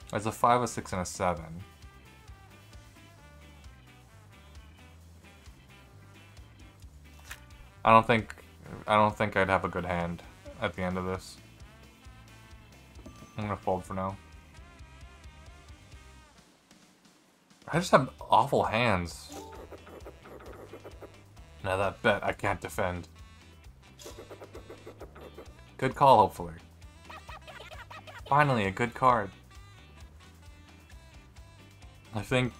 A: There's a 5, a 6, and a 7. I don't think I'd have a good hand at the end of this. I'm gonna fold for now. I just have awful hands. Now that bet I can't defend. Good call, hopefully. Finally, a good card. I think...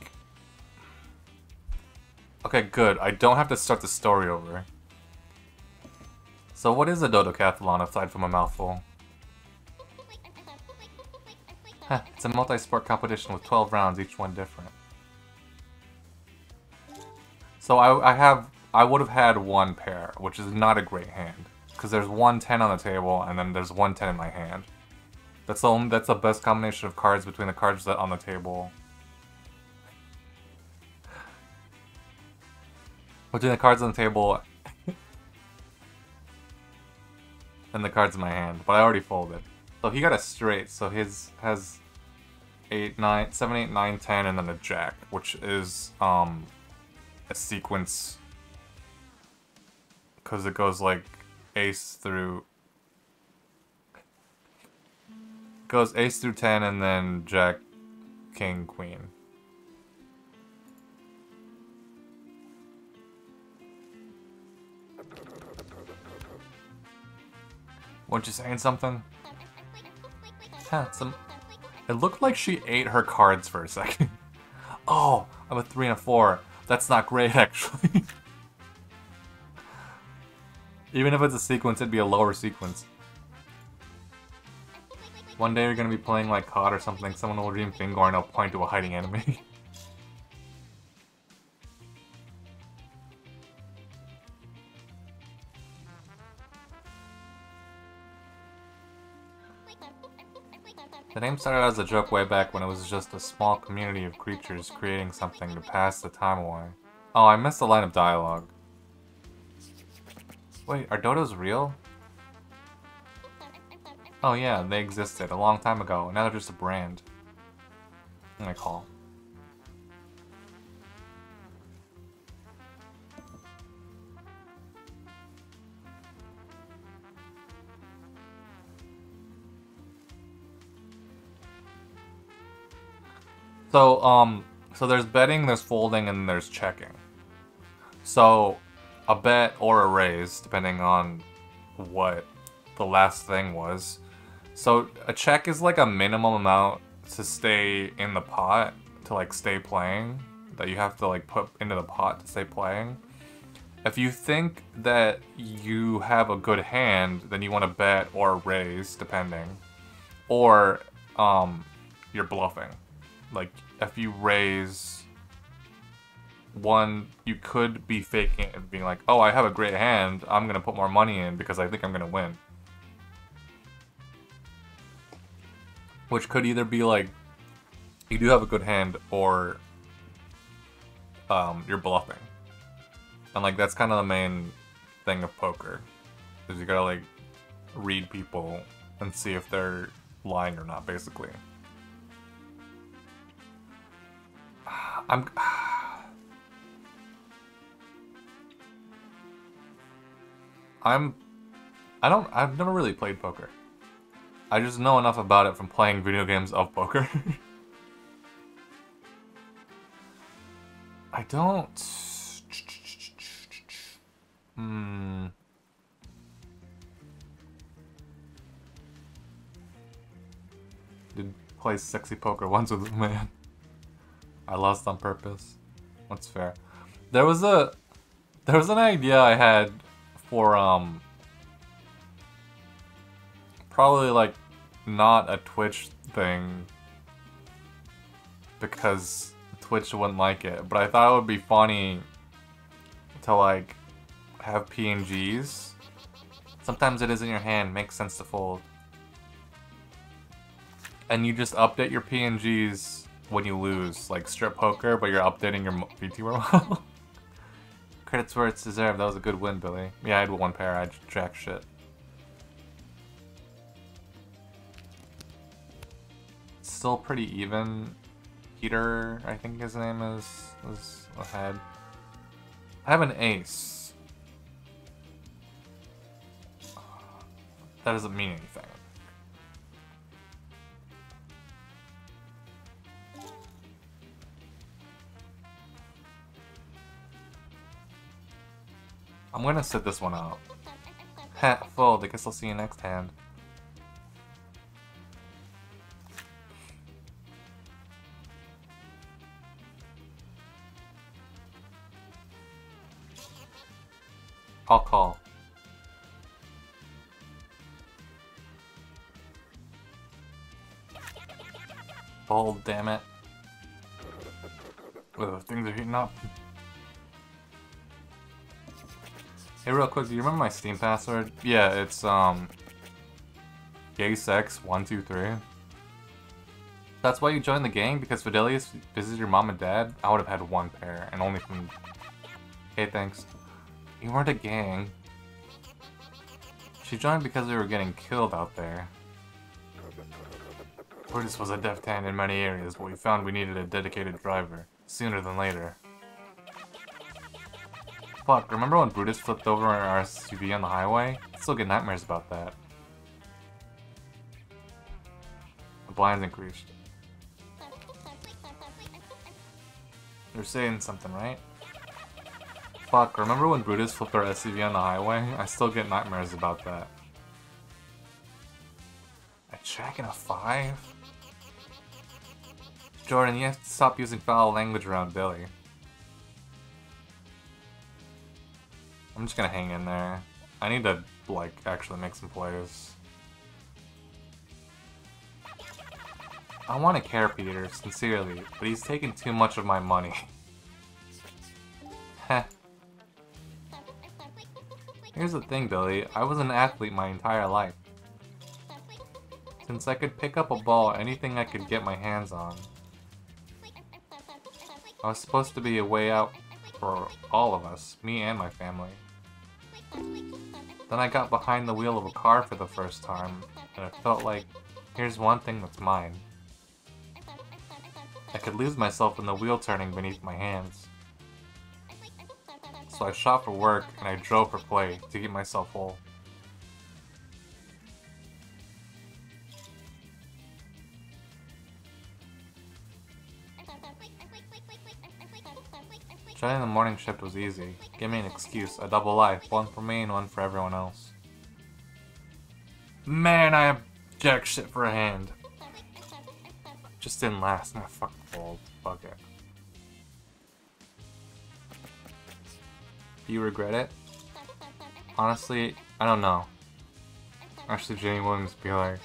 A: Okay, good. I don't have to start the story over. So what is a Dodecathlon aside from a mouthful? Heh, it's a multi-sport competition with 12 rounds, each one different. So I would have had one pair, which is not a great hand. Because there's 1 10 on the table, and then there's 1 10 in my hand. That's the best combination of cards between the cards that on the table. Between the cards on the table and the cards in my hand, but I already folded. So he got a straight, so his has 8, 9, 7, 8, 9, 10, and then a jack, which is a sequence because it goes like ace through 10 and then jack, king, queen. Weren't you saying something? Huh, it looked like she ate her cards for a second. Oh, I'm a 3 and a 4. That's not great, actually. Even if it's a sequence, it'd be a lower sequence. One day you're gonna be playing like COD or something, someone will dream Fingor and I'll point to a hiding enemy. The name started as a joke way back when it was just a small community of creatures creating something to pass the time away. Oh, I missed a line of dialogue. Wait, are dodos real? Oh yeah, they existed a long time ago, now they're just a brand. I'm gonna call. So there's betting, there's folding, and there's checking. So, a bet or a raise, depending on what the last thing was. So, a check is like a minimum amount to stay in the pot, to like stay playing, that you have to like put into the pot to stay playing. If you think that you have a good hand, then you want to bet or raise, depending. Or, you're bluffing. Like, if you raise one, you could be faking it and being like, oh, I have a great hand, I'm gonna put more money in because I think I'm gonna win. Which could either be like, you do have a good hand, or you're bluffing. And like, that's kind of the main thing of poker, is you gotta like, read people and see if they're lying or not, basically. I've never really played poker. I just know enough about it from playing video games of poker. I don't... Did play sexy poker once with a man. I lost on purpose. That's fair. There was an idea I had for probably like not a Twitch thing because Twitch wouldn't like it, but I thought it would be funny to like have PNGs. Sometimes it is in your hand, makes sense to fold. And you just update your PNGs when you lose, like strip poker, but you're updating your VT Credits where it's deserved. That was a good win, Billy. Yeah, I had one pair. I jacked shit. Still pretty even. Peter, I think his name is, was ahead. I have an ace. That doesn't mean anything. I'm gonna sit this one out. Heh, fold. I guess I'll see you next hand. I'll call. Fold, damn it. Ugh, things are heating up. Hey, real quick, do you remember my Steam password? Yeah, it's, GaySex123. That's why you joined the gang? Because Fidelius visited your mom and dad? I would have had one pair, and only from... Hey, thanks. You weren't a gang. She joined because we were getting killed out there. Brutus was a deft hand in many areas, but we found we needed a dedicated driver. Sooner than later. Fuck, remember when Brutus flipped over our SUV on the highway? I still get nightmares about that. The blinds increased. You're saying something, right? Fuck, remember when Brutus flipped our SUV on the highway? I still get nightmares about that. A check and a 5? Jordan, you have to stop using foul language around Billy. I'm just gonna hang in there. I need to, like, actually make some plays. I want to care Peter, sincerely, but he's taking too much of my money. Heh. Here's the thing, Billy. I was an athlete my entire life. Since I could pick up a ball anything I could get my hands on. I was supposed to be a way out for all of us, me and my family. Then I got behind the wheel of a car for the first time, and it felt like, here's one thing that's mine. I could lose myself in the wheel turning beneath my hands. So I shot for work, and I drove for play to keep myself whole. Joining the morning shift was easy. Give me an excuse, a double life, one for me and one for everyone else. Man, I have jack shit for a hand. Just didn't last. I'm gonna fucking fold. Fuck it. Do you regret it? Honestly, I don't know. Actually, Jamie Williams be like,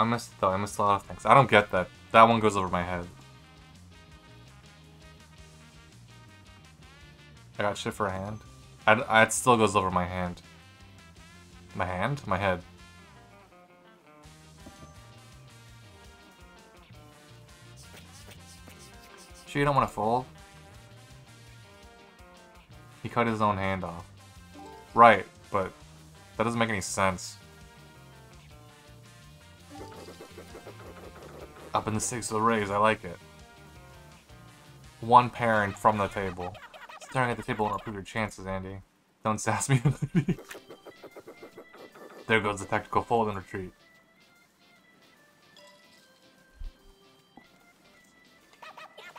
A: I missed it though. I missed a lot of things. I don't get that. That one goes over my head. I got shit for a hand. It still goes over my hand. My hand? My head. Sure you don't want to fold? He cut his own hand off. Right, but that doesn't make any sense. Up in the 6 of the raise, I like it. One parent from the table. Staring at the table won't improve your chances, Andy. Don't sass me. There goes the tactical fold and retreat.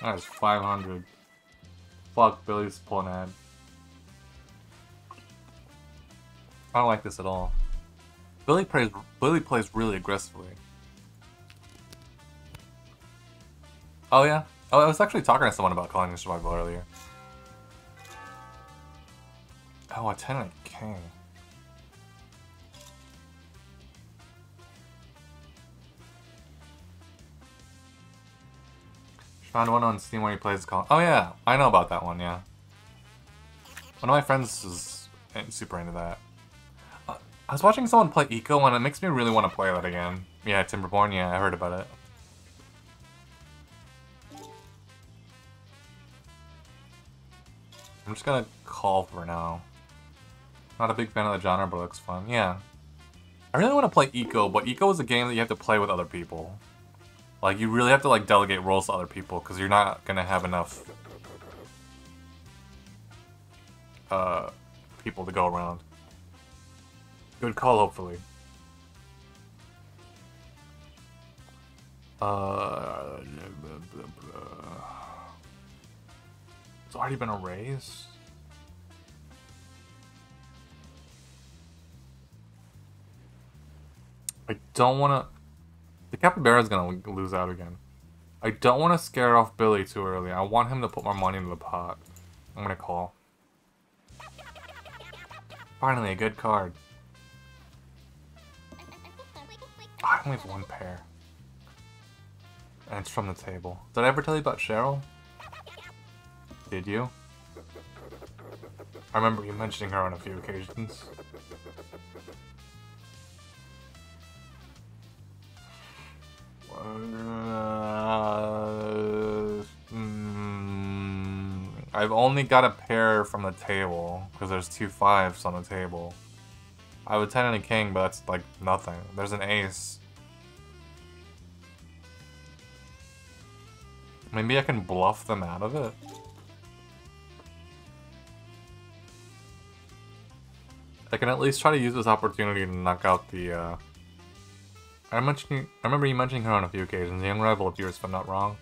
A: That is 500. Fuck, Billy's pulling ahead. I don't like this at all. Billy plays really aggressively. Oh yeah? Oh, I was actually talking to someone about Colonial Survival earlier. Oh, a 10 and a king. Found one on Steam where he plays Call. Oh yeah, I know about that one. Yeah, one of my friends is super into that. I was watching someone play Eco, and it makes me really want to play that again. Yeah, Timberborn. Yeah, I heard about it. I'm just gonna call for now. Not a big fan of the genre, but it looks fun. Yeah, I really want to play Eco, but Eco is a game that you have to play with other people. Like, you really have to, like, delegate roles to other people, because you're not gonna have enough people to go around. Good call, hopefully. It's already been a raise? I don't wanna... The Capybara's gonna lose out again. I don't want to scare off Billy too early. I want him to put more money into the pot. I'm gonna call. Finally, a good card. I only have one pair. And it's from the table. Did I ever tell you about Cheryl? Did you? I remember you mentioning her on a few occasions. I've only got a pair from the table, because there's 2 5s on the table. I have a 10 and a king, but that's like nothing. There's an ace. Maybe I can bluff them out of it? I can at least try to use this opportunity to knock out the, I remember you mentioning her on a few occasions. A young rival of yours, if I'm not wrong.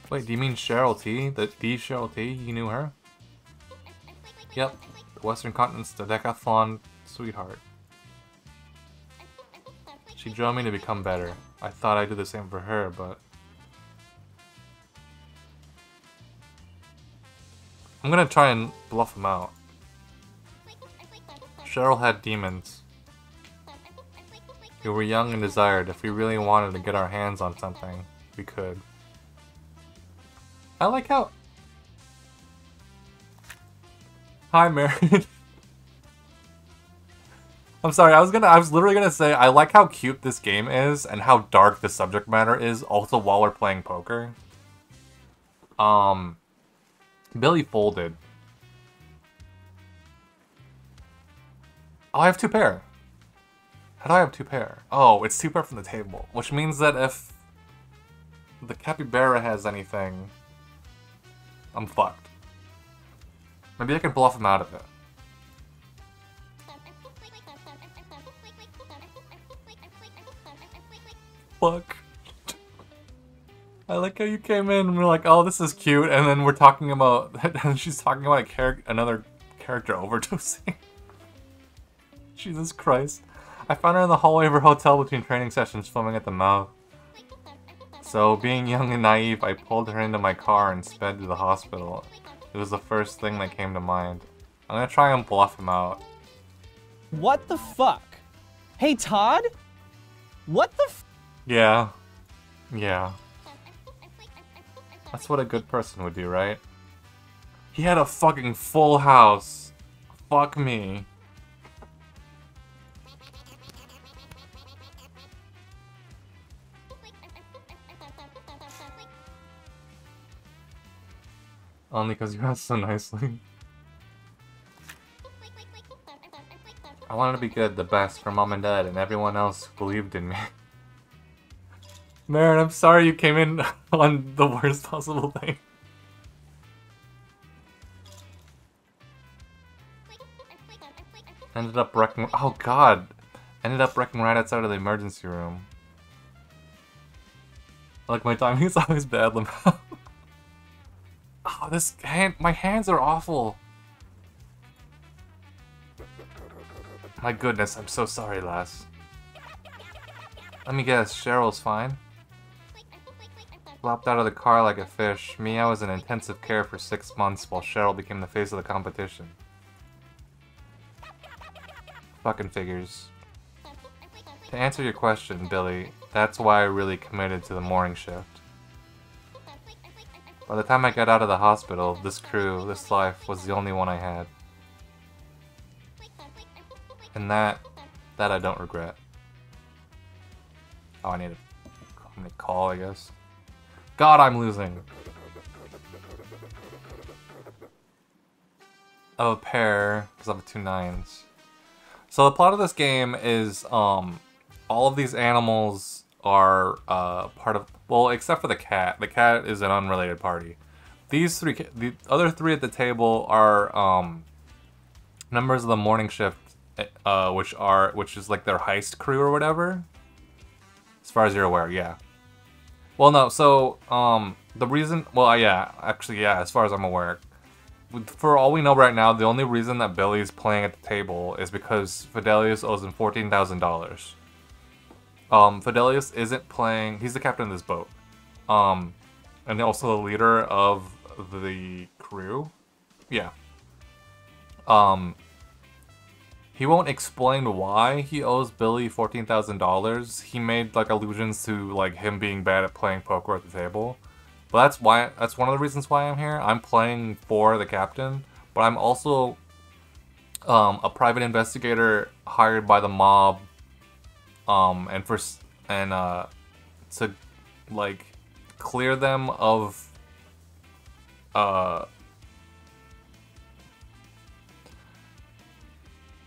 A: Wait, do you mean Cheryl T? The Cheryl T? You knew her? Yep. The Western Continent's the decathlon sweetheart. She drove me to become better. I thought I'd do the same for her, but... I'm gonna try and bluff him out. Cheryl had demons. We were young and desired. If we really wanted to get our hands on something, we could. I like how... Hi, Mary. I'm sorry, I was literally gonna say, I like how cute this game is, and how dark the subject matter is, also while we're playing poker. Billy folded. Oh, I have 2 pair. How do I have 2 pair? Oh, it's 2 pair from the table. Which means that if the Capybara has anything, I'm fucked. Maybe I can bluff him out of it. Fuck. I like how you came in and we're like, oh, this is cute, and then we're talking about, and she's talking about another character overdosing. Jesus Christ. I found her in the hallway of her hotel between training sessions, foaming at the mouth. So, being young and naive, I pulled her into my car and sped to the hospital. It was the first thing that came to mind. I'm gonna try and bluff him out.
C: What the fuck? Hey, Todd? What the f-
A: Yeah. Yeah. That's what a good person would do, right? He had a fucking full house. Fuck me. Only because you asked so nicely. I wanted to be good, the best, for mom and dad, and everyone else who believed in me. Marin, I'm sorry you came in on the worst possible thing. Ended up wrecking. Oh god! Ended up wrecking right outside of the emergency room. Like my timing's always bad, Lamau. Oh, this hand. My hands are awful. My goodness, I'm so sorry, lass. Let me guess, Cheryl's fine? Flopped out of the car like a fish. Me, I was in intensive care for 6 months while Cheryl became the face of the competition. Fucking figures. To answer your question, Billy, that's why I really committed to the morning shift. By the time I got out of the hospital, this crew, this life, was the only one I had. And that I don't regret. Oh, I need to call, I guess. God, I'm losing. Of a pair, because I have 2 9s. So the plot of this game is, all of these animals are part of, well, except for the cat. The cat is an unrelated party. These three, the other 3 at the table are members of the morning shift, which is like their heist crew or whatever. As far as you're aware, yeah. Well, no, so, the reason, well, yeah, actually, yeah, as far as I'm aware. For all we know right now, the only reason that Billy's playing at the table is because Fidelius owes him $14,000. Fidelius isn't playing, he's the captain of this boat. And also the leader of the crew. Yeah. He won't explain why he owes Billy $14,000. He made like allusions to like him being bad at playing poker at the table. But that's one of the reasons why I'm here. I'm playing for the captain, but I'm also a private investigator hired by the mob to like clear them of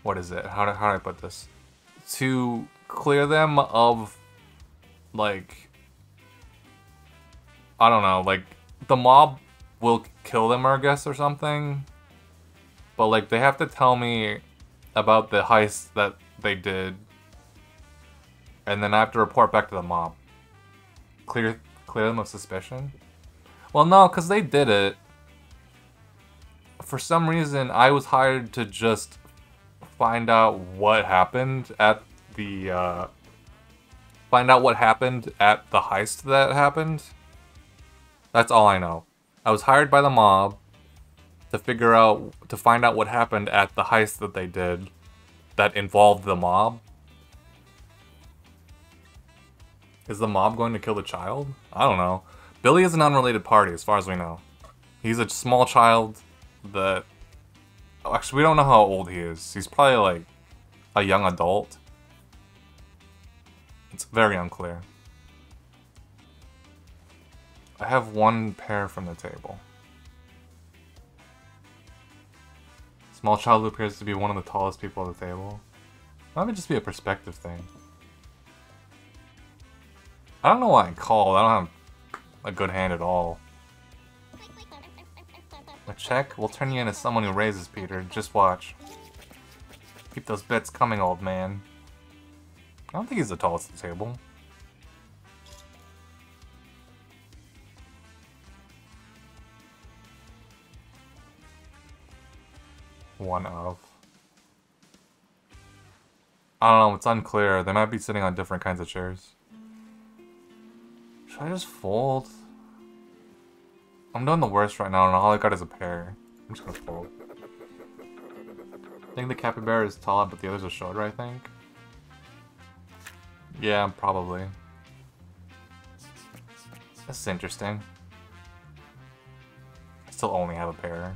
A: what is it? How do I put this? To clear them of, like, I don't know, like, the mob will kill them, I guess, or something. But, like, they have to tell me about the heist that they did. And then I have to report back to the mob. Clear them of suspicion? Well, no, because they did it. For some reason, I was hired to just find out what happened at the heist that happened. That's all I know. I was hired by the mob to find out what happened at the heist that they did that involved the mob. Is the mob going to kill the child? I don't know. Billy is an unrelated party as far as we know. He's a small child that... Actually, we don't know how old he is. He's probably like a young adult. It's very unclear. I have 1 pair from the table. Small child who appears to be one of the tallest people at the table. That might just be a perspective thing. I don't know why I called. I don't have a good hand at all. A check? We'll turn you into someone who raises Peter. Just watch. Keep those bets coming, old man. I don't think he's the tallest at the table. One of. I don't know, it's unclear. They might be sitting on different kinds of chairs. Should I just fold? I'm doing the worst right now, and all I got is a pair. I'm just gonna fold. I think the capybara is tall, but the others are shorter, I think. Yeah, probably. This is interesting. I still only have a pair.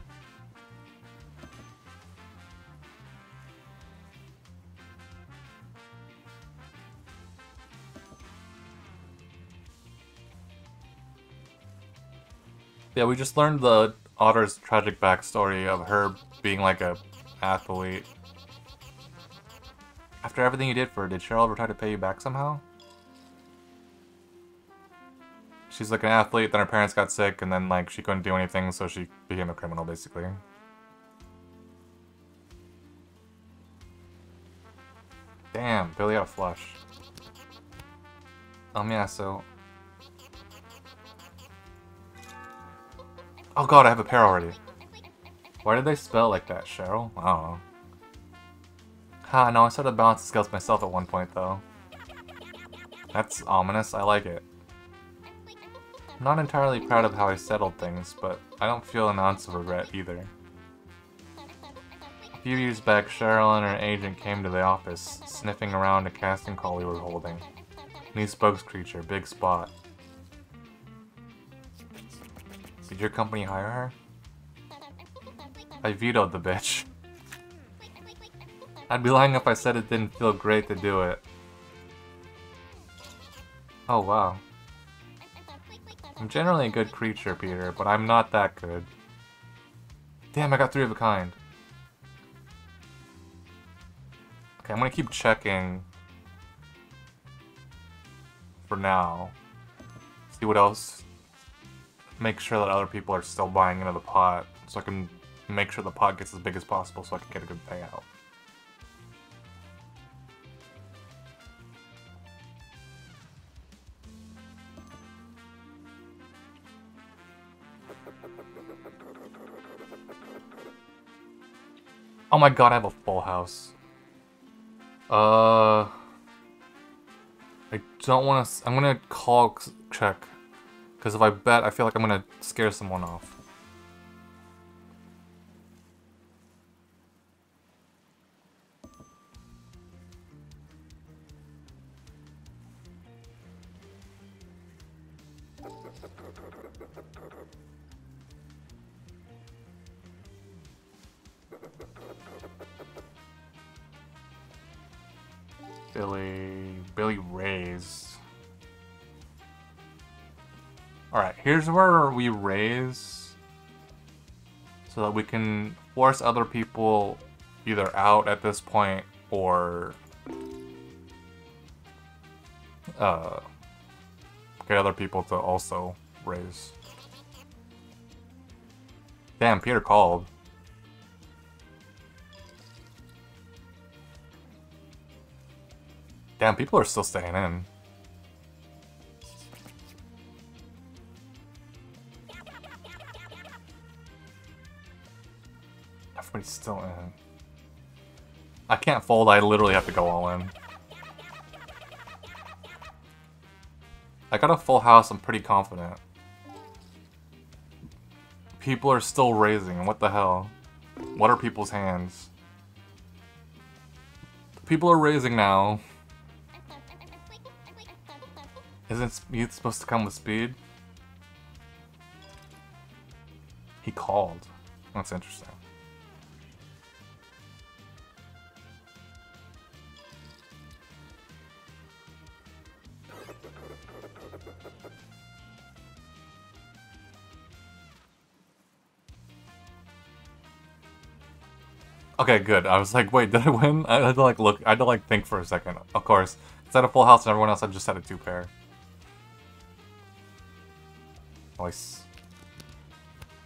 A: Yeah, we just learned the Otter's tragic backstory of her being like a athlete. After everything you did for her, did Cheryl ever try to pay you back somehow? She's like an athlete, then her parents got sick, and then like she couldn't do anything, so she became a criminal, basically. Damn, Billy out of flush. Yeah, so... Oh god, I have a pair already. Why did they spell it like that, Cheryl? I don't know. Ha, no, I started to balance the scales myself at one point, though. That's ominous, I like it. I'm not entirely proud of how I settled things, but I don't feel an ounce of regret either. A few years back, Cheryl and her agent came to the office, sniffing around a casting call we were holding. New spokes creature, big spot. Did your company hire her? I vetoed the bitch. I'd be lying if I said it didn't feel great to do it. Oh wow. I'm generally a good creature, Peter, but I'm not that good. Damn, I got 3 of a kind. Okay, I'm gonna keep checking for now. See what else. Make sure that other people are still buying into the pot, so I can make sure the pot gets as big as possible so I can get a good payout. Oh my god, I have a full house. I don't want to... I'm gonna call check. Because if I bet, I feel like I'm gonna scare someone off. Billy raise. Alright, here's where we raise so that we can force other people either out at this point or get other people to also raise. Damn, Peter called. Damn, people are still staying in. Everybody's still in. I can't fold, I literally have to go all in. I got a full house, I'm pretty confident. People are still raising, what the hell? What are people's hands? People are raising now. Isn't speed supposed to come with speed? He called. That's interesting. Okay, good. I was like, wait, did I win? I had to like look, I had to like think for a second. Of course. It's at a full house and everyone else had just had a 2-pair. Nice.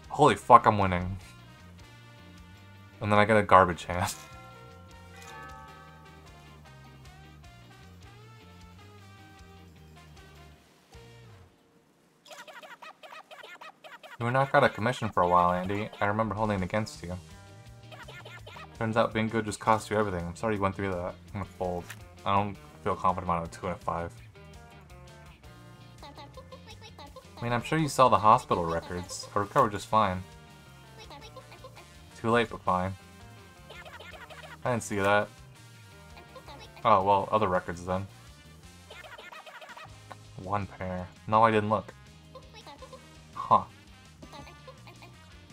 A: Holy fuck, I'm winning. And then I get a garbage hand. You were not got a commission for a while, Andy. I remember holding it against you. Turns out being good just cost you everything. I'm sorry you went through that. I'm gonna fold. I don't feel confident about a 2 and a 5. I mean, I'm sure you saw the hospital records. I recovered just fine. Too late, but fine. I didn't see that. Oh, well, other records then. 1 pair. No, I didn't look. Huh.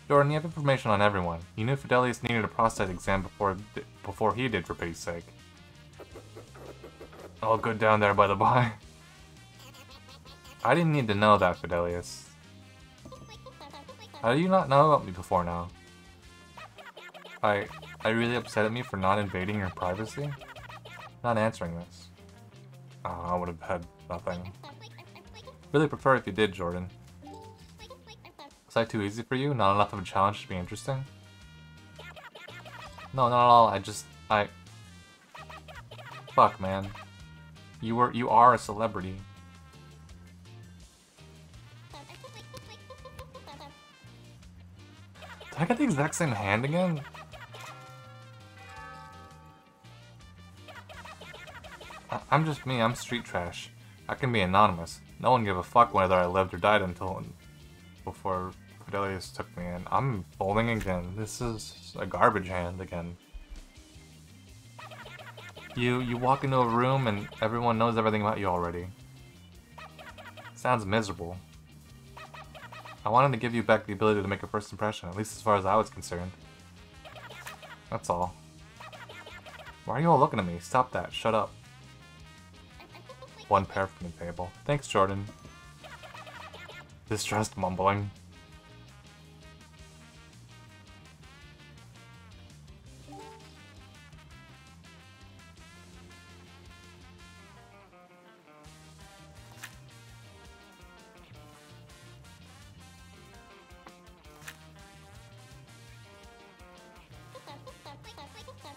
A: Jordan, you have information on everyone. You knew Fidelius needed a prostate exam before he did, for pity's sake. All good down there, by the by. I didn't need to know that, Fidelius. How do you not know about me before now? Are you really upset at me for not invading your privacy? Not answering this. Oh, I would have had nothing. Really prefer if you did, Jordan. Was I too easy for you? Not enough of a challenge to be interesting? No, not at all. fuck, man? You are a celebrity. Did I get the exact same hand again? I'm just me, I'm street trash. I can be anonymous. No one give a fuck whether I lived or died before Fidelius took me in. I'm folding again. This is a garbage hand again. You walk into a room and everyone knows everything about you already. Sounds miserable. I wanted to give you back the ability to make a first impression, at least as far as I was concerned. That's all. Why are you all looking at me? Stop that. Shut up. One pair from the table. Thanks, Jordan. Distressed mumbling.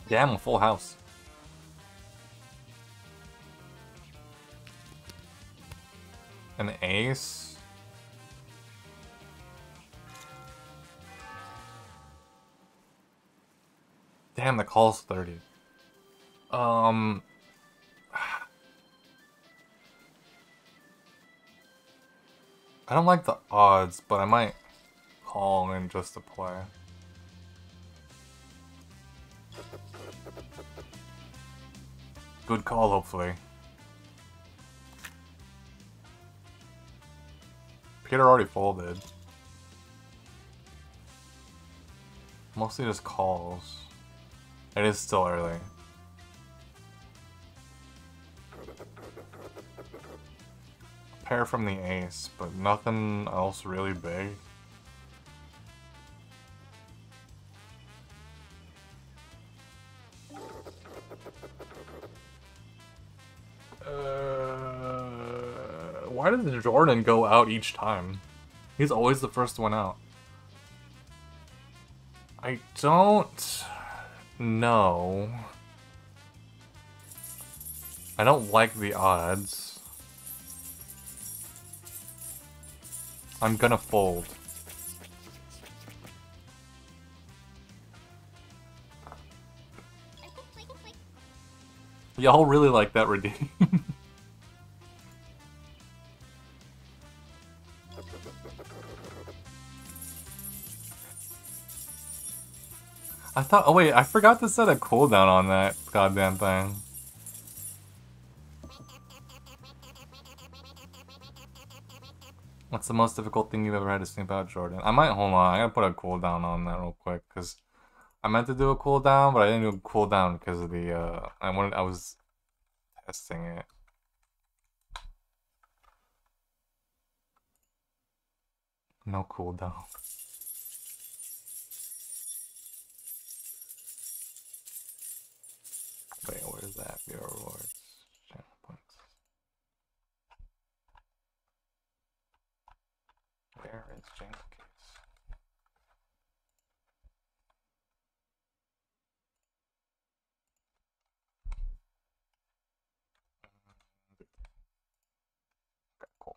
A: Yeah, I'm a full house. An ace? Damn, the call's 30. I don't like the odds, but I might call in just to play. Good call, hopefully. Peter already folded. Mostly just calls. It is still early. Pair from the ace, but nothing else really big. Why does Jordan go out each time? He's always the first one out. I don't know. I don't like the odds. I'm gonna fold. Y'all really like that redeem. I thought, oh wait, I forgot to set a cooldown on that goddamn thing. What's the most difficult thing you've ever had to snoop out, Jordan? I might, hold on, I gotta put a cooldown on that real quick, because I meant to do a cooldown, but I didn't do a cooldown because of the, I was testing it. No cooldown. Wait, where's that? Your rewards. Channel points. Where is James Case? Okay, cool.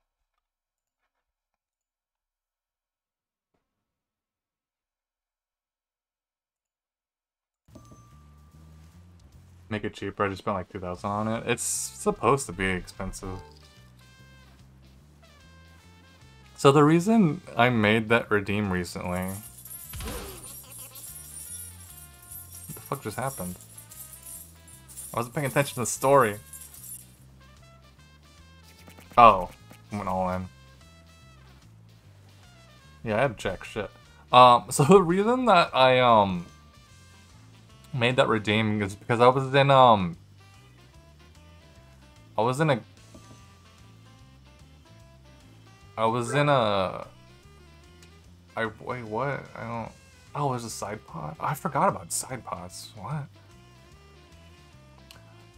A: Make it cheaper. I just spent like 2,000 on it. It's supposed to be expensive. So the reason I made that redeem recently... What the fuck just happened? I wasn't paying attention to the story. Oh, I went all in. Yeah, I had to check shit. So the reason that I made that redeem is because I was in wait, what? I don't... Oh, there's a side pot? I forgot about side pots. What?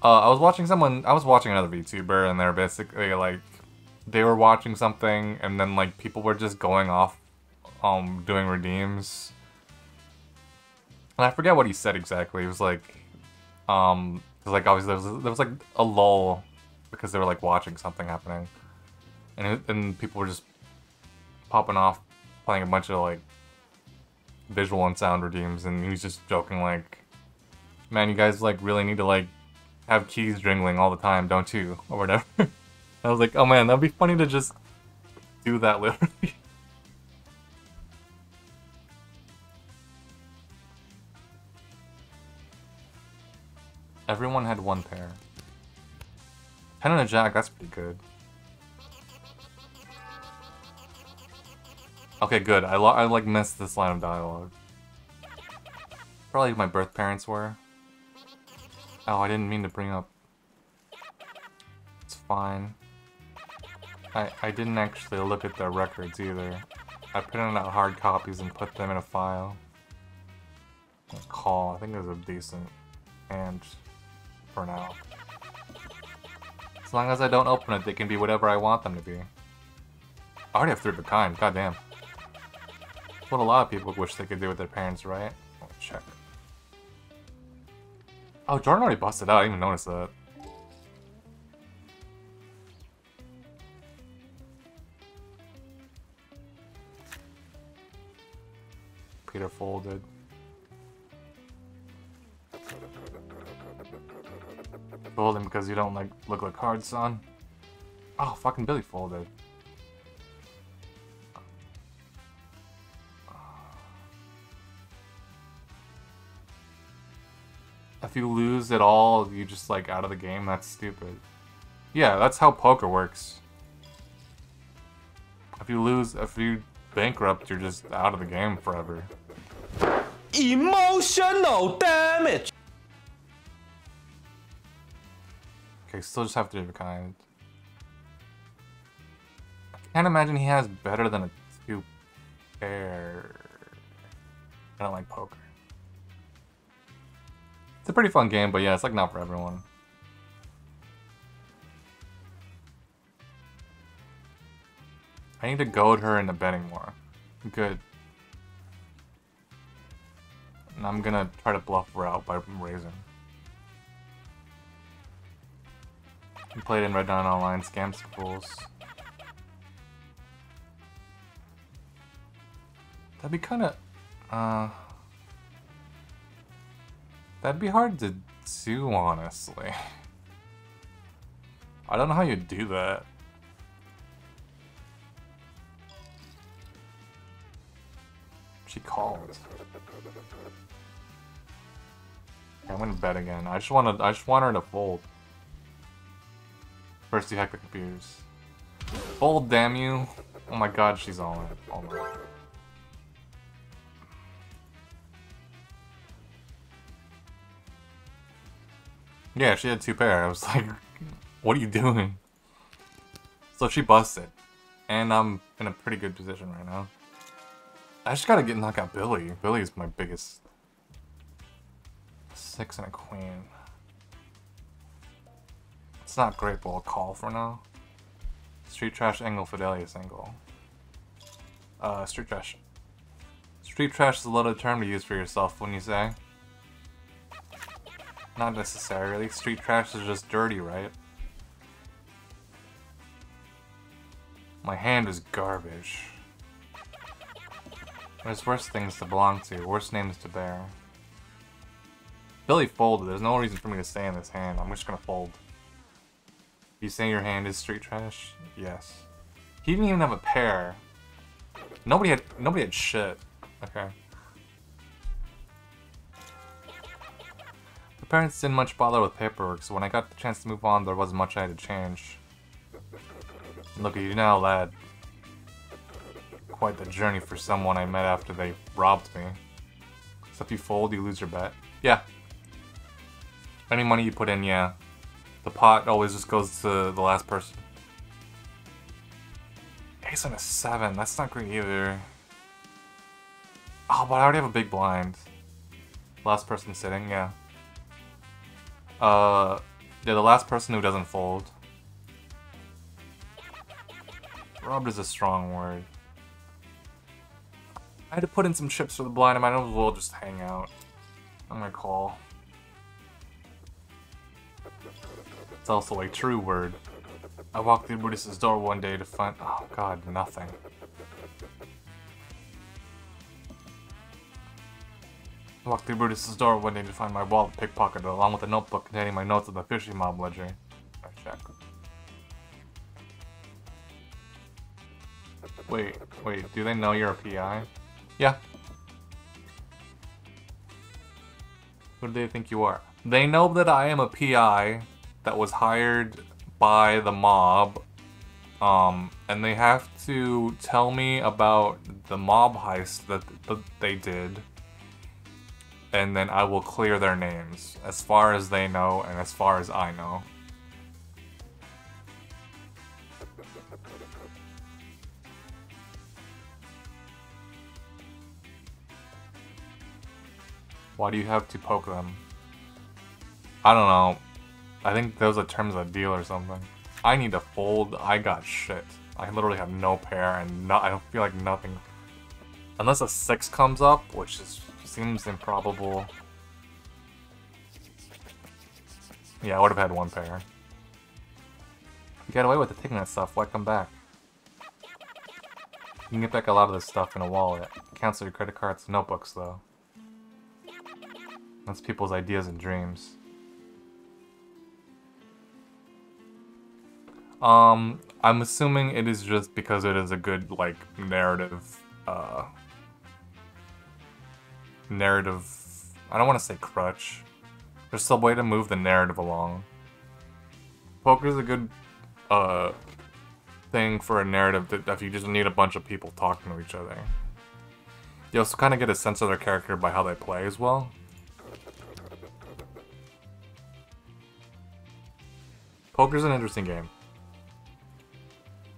A: I was watching another VTuber, and they're basically, like, they were watching something, and then, like, people were just going off, doing redeems. And I forget what he said exactly. He was like, Cause like obviously there was like a lull because they were like watching something happening, and people were just popping off, playing a bunch of like visual and sound redeems, and he was just joking like, "Man, you guys like really need to like have keys jingling all the time, don't you?" Or whatever. I was like, "Oh man, that'd be funny to just do that literally." Everyone had one pair. 10 and a jack, that's pretty good. Okay, good. I like missed this line of dialogue. Probably my birth parents were. Oh, I didn't mean to bring up. It's fine. I didn't actually look at their records either. I printed out hard copies and put them in a file. Call, I think it was a decent hand for now. As long as I don't open it, they can be whatever I want them to be. I already have 3 of a kind, goddamn. That's what a lot of people wish they could do with their parents, right? Let's check. Oh, Jordan already busted out, I didn't even notice that. Peter folded. Folding because you don't like look like cards, son. Oh, fucking Billy folded. If you lose at all, you just like out of the game. That's stupid. Yeah, that's how poker works. If you bankrupt, you're just out of the game forever.
C: Emotional damage.
A: Okay, still just have 3 of a kind. I can't imagine he has better than a 2 pair. I don't like poker. It's a pretty fun game, but yeah, it's like not for everyone. I need to goad her into betting more. Good. And I'm gonna try to bluff her out by raising. We played in Red Dawn Online, scam schools. That'd be kinda... that'd be hard to do, honestly. I don't know how you do that. She called. Okay, I'm gonna bet again. I just want her to fold. First you hack the computers. Fold, damn you! Oh my god, she's all in. Oh my. Yeah, she had 2 pair. I was like, what are you doing? So she busted. And I'm in a pretty good position right now. I just gotta knock out Billy. Billy is my biggest. 6 and a queen. It's not great, but I'll call for now. Street Trash angle, Fidelius angle. Street Trash. Street Trash is a loaded term to use for yourself, when you say. Not necessarily. Street Trash is just dirty, right? My hand is garbage. There's worse things to belong to, worse names to bear. Billy folded. There's no reason for me to stay in this hand. I'm just gonna fold. You say your hand is Street Trash? Yes. He didn't even have a pair. Nobody had shit. Okay. The parents didn't much bother with paperwork, so when I got the chance to move on, there wasn't much I had to change. Look at you now, lad. Quite the journey for someone I met after they robbed me. So if you fold, you lose your bet. Yeah. Any money you put in, yeah. The pot always just goes to the last person. Ace and a 7, that's not great either. Oh, but I already have a big blind. Last person sitting, yeah. Yeah, the last person who doesn't fold. Robbed is a strong word. I had to put in some chips for the blind, I might as well just hang out. I'm gonna call. It's also a true word. I walked through Brutus's door one day to find... Oh god, nothing. I walked through Brutus's door one day to find my wallet pickpocketed along with a notebook containing my notes of the Fishy Mob ledger. I check. Wait, do they know you're a PI? Yeah. Who do they think you are? They know that I am a PI that was hired by the mob, and they have to tell me about the mob heist that they did, and then I will clear their names, as far as they know and as far as I know. Why do you have to poke them? I don't know. I think those are terms of the deal or something. I need to fold. I got shit. I literally have no pair and I don't feel like nothing. Unless a 6 comes up, which seems improbable. Yeah, I would have had one pair. You got away with it taking that stuff. Why come back? You can get back a lot of this stuff in a wallet. Cancel your credit cards and notebooks, though. That's people's ideas and dreams. I'm assuming it is just because it is a good, like, narrative, I don't want to say crutch. There's some way to move the narrative along. Poker's a good, thing for a narrative that if you just need a bunch of people talking to each other. You also kind of get a sense of their character by how they play as well. Poker's an interesting game.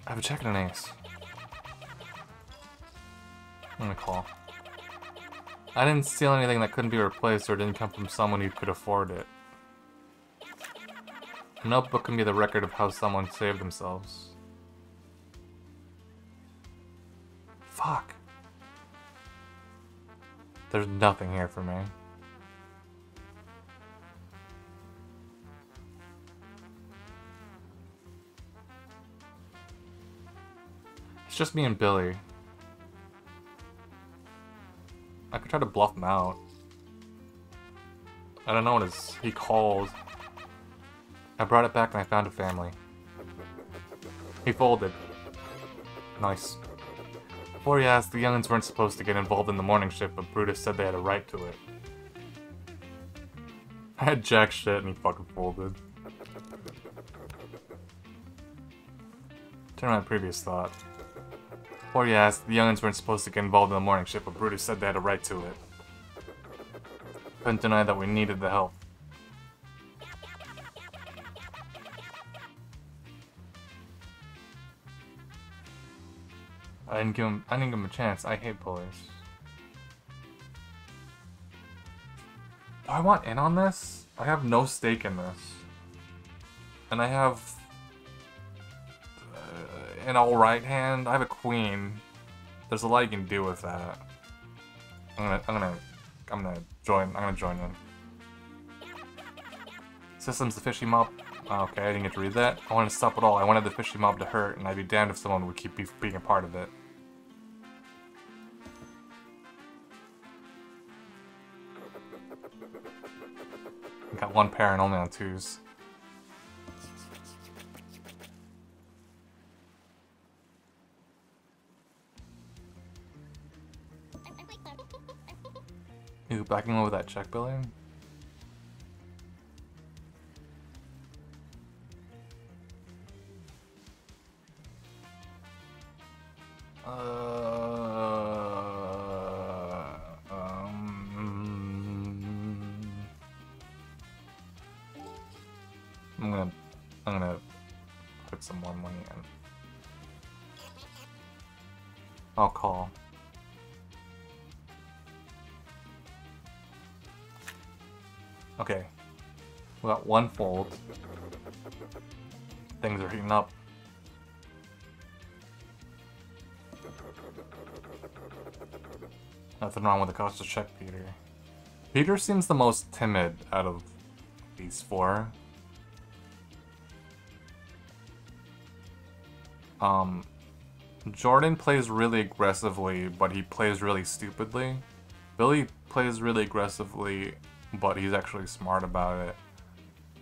A: I have a check and an ace. I'm gonna call. I didn't steal anything that couldn't be replaced or didn't come from someone who could afford it. A notebook can be the record of how someone saved themselves. Fuck. There's nothing here for me. It's just me and Billy. I could try to bluff him out. I don't know what he called. I brought it back and I found a family. He folded. Nice. Before he asked, the youngins weren't supposed to get involved in the morning shift, but Brutus said they had a right to it. I had jack shit and he fucking folded. Turn on my previous thought. Before he asked, the youngins weren't supposed to get involved in the morning shift, but Brutus said they had a right to it. Couldn't deny that we needed the help. I didn't give him a chance. I hate bullies. Do I want in on this? I have no stake in this. And I have an alright hand. I have a queen. There's a lot you can do with that. I'm gonna join in. System's the Fishy Mob. Okay, I didn't get to read that. I wanted to stop it all. I wanted the Fishy Mob to hurt, and I'd be damned if someone would keep being a part of it. I got one pair and only on 2s. You backing over that check, Billy? I'm gonna put some more money in. I'll call. Okay. We got one fold. Things are heating up. Nothing wrong with the cost to check Peter. Peter seems the most timid out of these four. Jordan plays really aggressively, but he plays really stupidly. Billy plays really aggressively, but he's actually smart about it.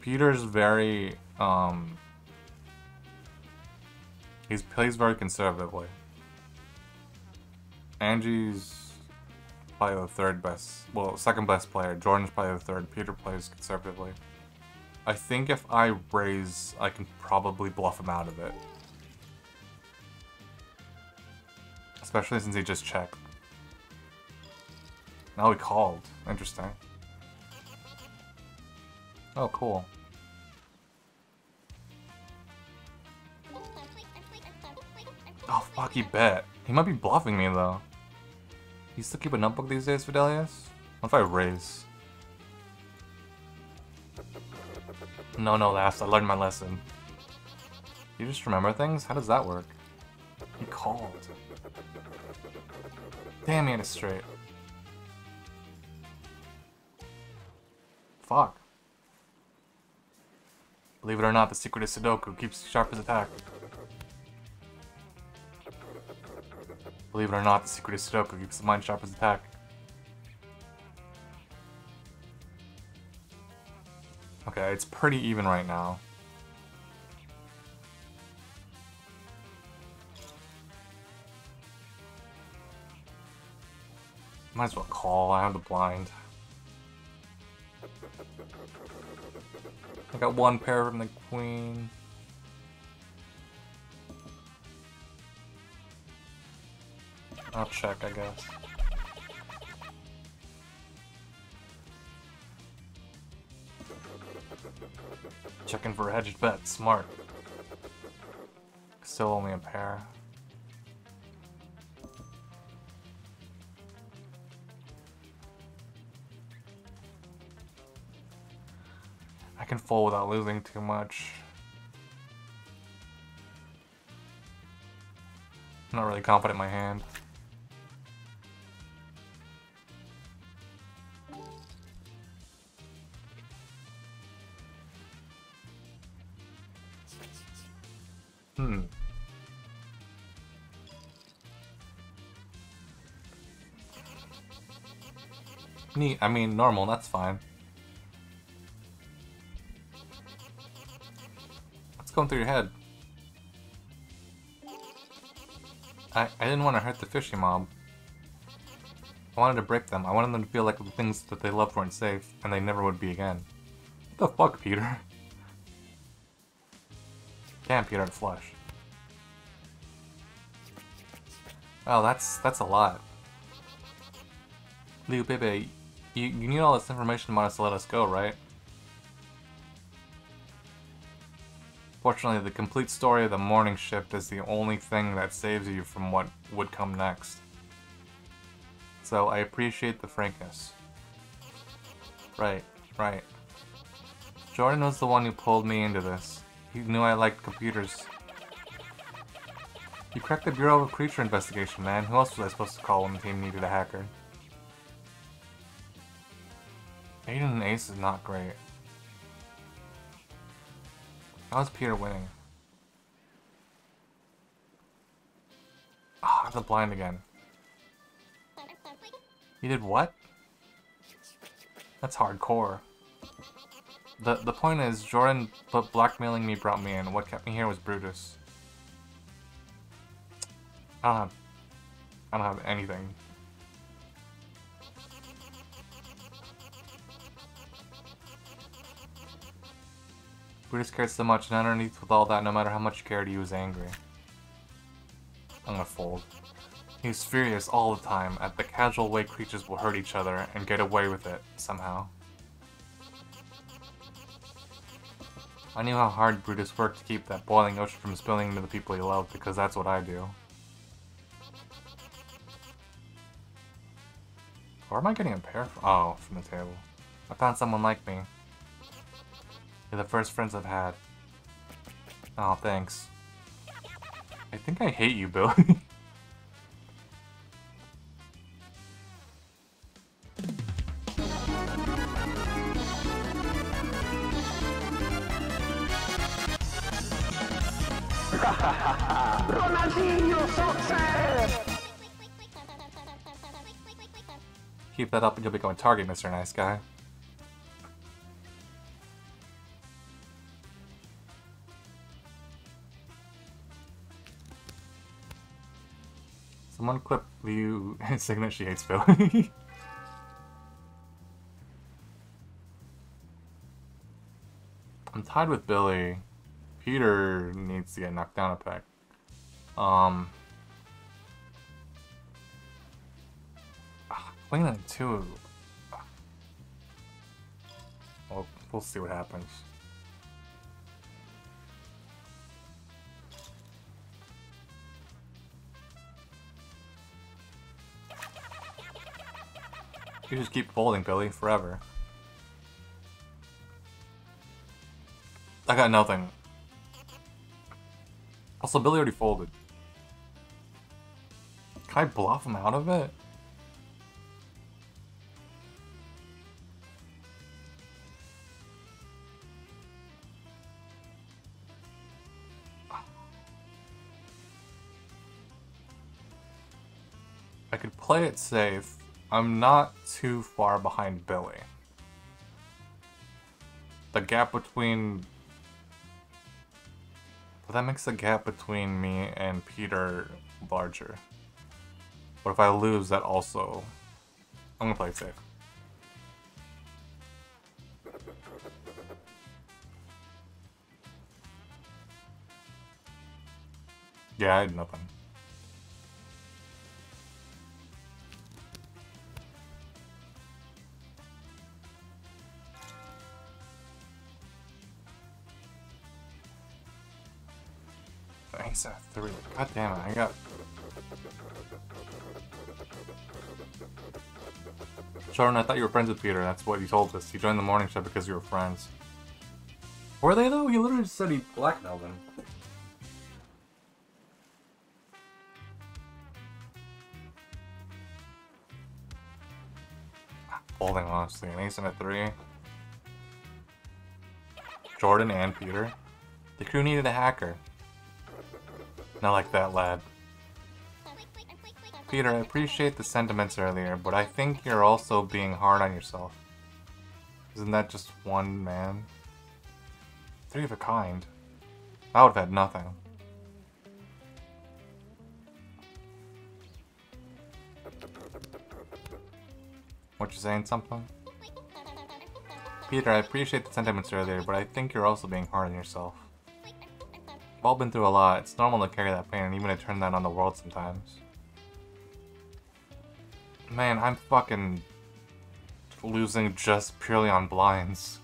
A: Peter's very, he plays very conservatively. Angie's probably the third best, well, second best player. Jordan's probably the third. Peter plays conservatively. I think if I raise, I can probably bluff him out of it. Especially since he just checked. Now he called. Interesting. Oh, cool. Oh, fuck, he bet. He might be bluffing me, though. You still keep a notebook these days, Fidelius? What if I raise? No, last. I learned my lesson. You just remember things? How does that work? He called. Damn, he had it straight. Fuck. Believe it or not, the secret is Sudoku. Keeps sharp as attack. Believe it or not, the secret is Sudoku. Keeps the mind sharp as attack. Okay, it's pretty even right now. Might as well call. I have the blind. I got one pair from the queen. I'll check, I guess. Checking for a hedged bet. Smart. Still only a pair. I can fold without losing too much. I'm not really confident in my hand. Neat. I mean, normal. That's fine. What's going through your head? I didn't want to hurt the fishy mob. I wanted to break them. I wanted them to feel like the things that they loved weren't safe, and they never would be again. What the fuck, Peter? Damn, Peter had a flush. Oh, that's a lot. Liu Bebe, you need all this information about us to let us go, right? Fortunately, the complete story of the morning shift is the only thing that saves you from what would come next. So I appreciate the frankness. Right. Jordan was the one who pulled me into this. He knew I liked computers. You cracked the Bureau of Creature Investigation, man. Who else was I supposed to call when the team needed a hacker? Aiden and Ace is not great. How's Peter winning? Ah, the blind again. You did what? That's hardcore. The point is, Jordan blackmailing me brought me in. What kept me here was Brutus. I don't have anything. Brutus cared so much, and underneath with all that, no matter how much he cared, he was angry. I'm gonna fold. He was furious all the time at the casual way creatures will hurt each other and get away with it, somehow. I knew how hard Brutus worked to keep that boiling ocean from spilling into the people he loved, because that's what I do. Where am I getting a pair from? Oh, from the table. I found someone like me. You're the first friends I've had. Oh, thanks. I think I hate you, Billy.
D: Ronaldinho success!
A: Keep that up and you'll be going target, Mr. Nice Guy. Someone clip Liu saying that she hates Billy. I'm tied with Billy. Peter needs to get knocked down a peck. Clean it too. Well, we'll see what happens. You just keep folding, Billy, forever. I got nothing. Also, Billy already folded. Can I bluff him out of it? I could play it safe. I'm not too far behind Billy. The gap between... But that makes the gap between me and Peter larger. But if I lose, that also... I'm gonna play it safe. Yeah, I had nothing. Ace at 3. God damn it, I got... Jordan, I thought you were friends with Peter. That's what you told us. You joined the morning show because you were friends. Were they though? He literally just said he blackmailed him. Folding, honestly. An ace and a 3. Jordan and Peter. The crew needed a hacker. Not like that, lad. Peter, I appreciate the sentiments earlier, but I think you're also being hard on yourself. Isn't that just one man? 3 of a kind. I would have had nothing. What, you saying something? Peter, I appreciate the sentiments earlier, but I think you're also being hard on yourself. We've all been through a lot. It's normal to carry that pain and even to turn that on the world sometimes. Man, I'm fucking losing just purely on blinds.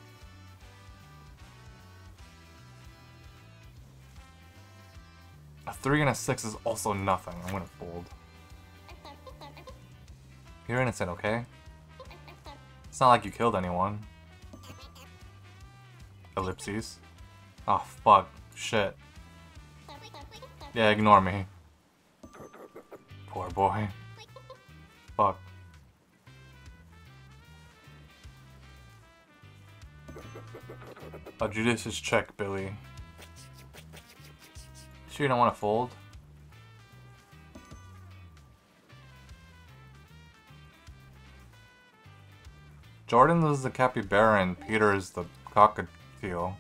A: A 3 and a 6 is also nothing. I'm gonna fold. You're innocent, okay? It's not like you killed anyone. Ellipses. Oh, fuck. Shit. Yeah, ignore me. Poor boy. Fuck. A judicious check, Billy. Sure you don't want to fold? Jordan is the capybara and Peter is the cockatiel.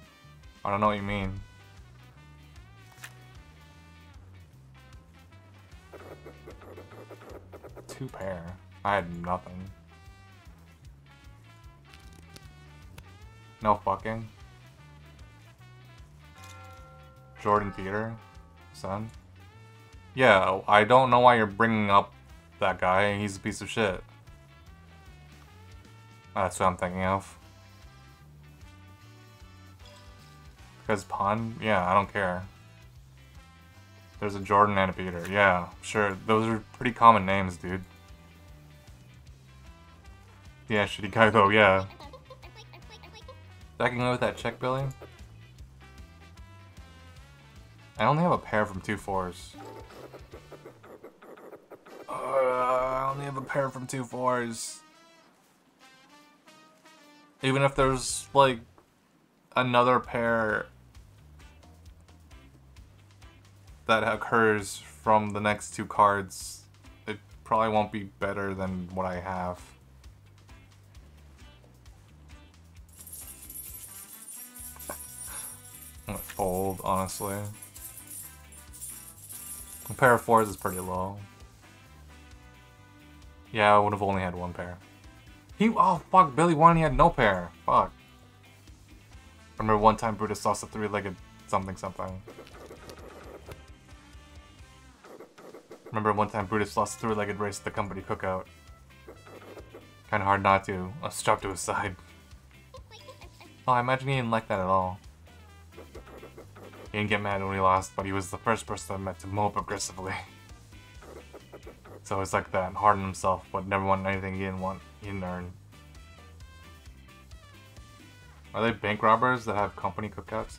A: I don't know what you mean. Two pair. I had nothing. No fucking. Jordan Peter? Son? Yeah, I don't know why you're bringing up that guy. He's a piece of shit. That's what I'm thinking of. Because pun? Yeah, I don't care. There's a Jordan and a Peter. Yeah, sure. Those are pretty common names, dude. Yeah, shitty guy though, yeah. Backing away with that check, Billy? I only have a pair from 2 4s. I only have a pair from 2 4s. Even if there's, like, another pair... that occurs from the next two cards, it probably won't be better than what I have. I'm gonna fold, honestly. A pair of fours is pretty low. Yeah, I would have only had one pair. Oh fuck, Billy won, he had no pair. Fuck. Remember one time Brutus lost a three-legged something. Remember one time Brutus lost a three-legged race at the company cookout. Kinda hard not to. I strapped to his side. Oh, I imagine he didn't like that at all. He didn't get mad when he lost, but he was the first person I met to mope aggressively. So it's like that, harden himself, but never wanted anything he didn't earn. Are they bank robbers that have company cookouts?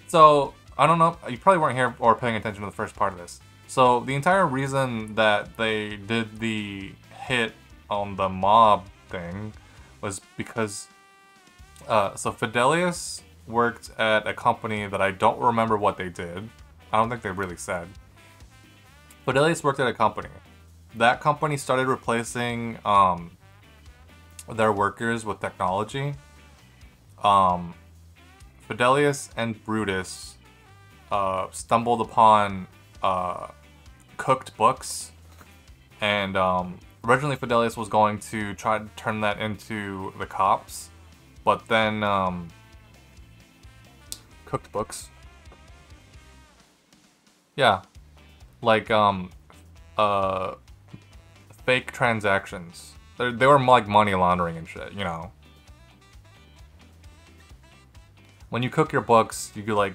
A: So, I don't know, you probably weren't here or paying attention to the first part of this. So, the entire reason that they did the hit on the mob thing was because, so Fidelius worked at a company that I don't remember what they did. I don't think they really said. Fidelius worked at a company. That company started replacing their workers with technology. Fidelius and Brutus stumbled upon cooked books, and originally Fidelius was going to try to turn that into the cops, but then cooked books, yeah, like fake transactions. They were like money laundering and shit, you know. When you cook your books, you do like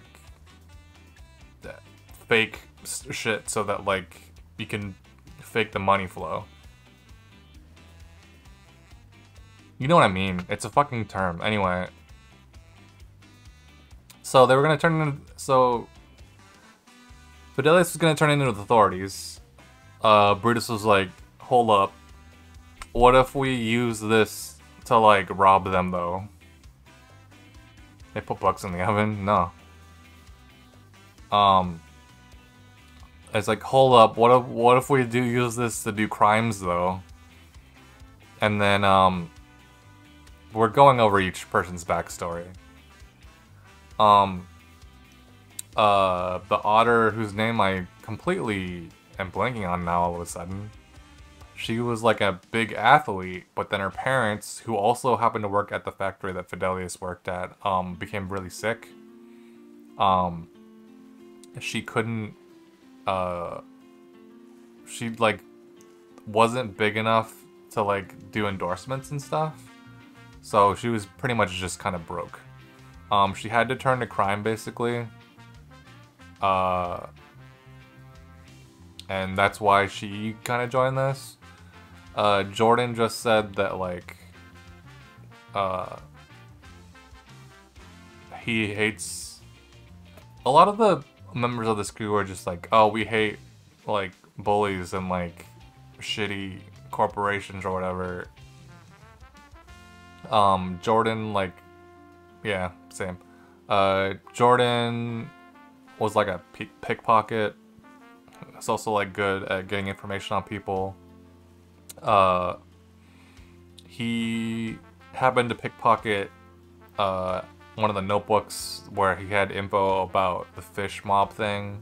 A: fake shit so that like you can fake the money flow. You know what I mean? It's a fucking term. Anyway. So they were gonna turn into, so Fidelius was gonna turn into the authorities. Brutus was like, hold up. What if we use this to like rob them though? They put bucks in the oven? No. It's like, hold up, what if we do use this to do crimes though? And then we're going over each person's backstory. The otter whose name I completely am blanking on now all of a sudden. She was like a big athlete, but then her parents, who also happened to work at the factory that Fidelius worked at, became really sick. She couldn't, she like wasn't big enough to like do endorsements and stuff. So she was pretty much just kind of broke. She had to turn to crime basically. And that's why she kind of joined this. Jordan just said that like he hates, a lot of the members of this crew are just like, oh, we hate like bullies and like shitty corporations or whatever. Jordan, like, yeah, same. Jordan was like a pickpocket. He's also like good at getting information on people. He happened to pickpocket one of the notebooks where he had info about the fishy mob thing.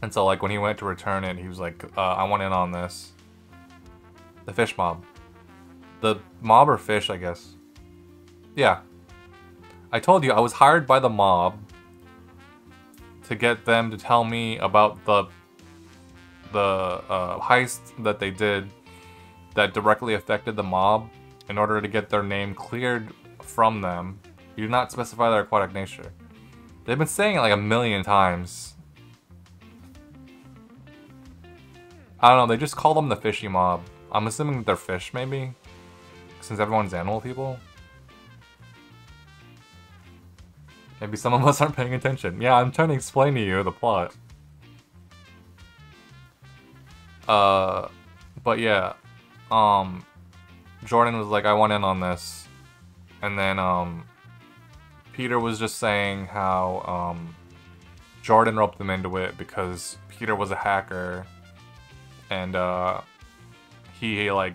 A: And so like when he went to return it, he was like, I want in on this. The fish mob. The mob or fish, I guess. Yeah. I told you, I was hired by the mob to get them to tell me about the heist that they did that directly affected the mob in order to get their name cleared from them. You do not specify their aquatic nature. They've been saying it like a million times. I don't know, they just call them the fishy mob. I'm assuming that they're fish, maybe? Since everyone's animal people? Maybe some of us aren't paying attention. Yeah, I'm trying to explain to you the plot. But yeah, Jordan was like, I want in on this. And then, Peter was just saying how, Jordan roped them into it because Peter was a hacker, and he like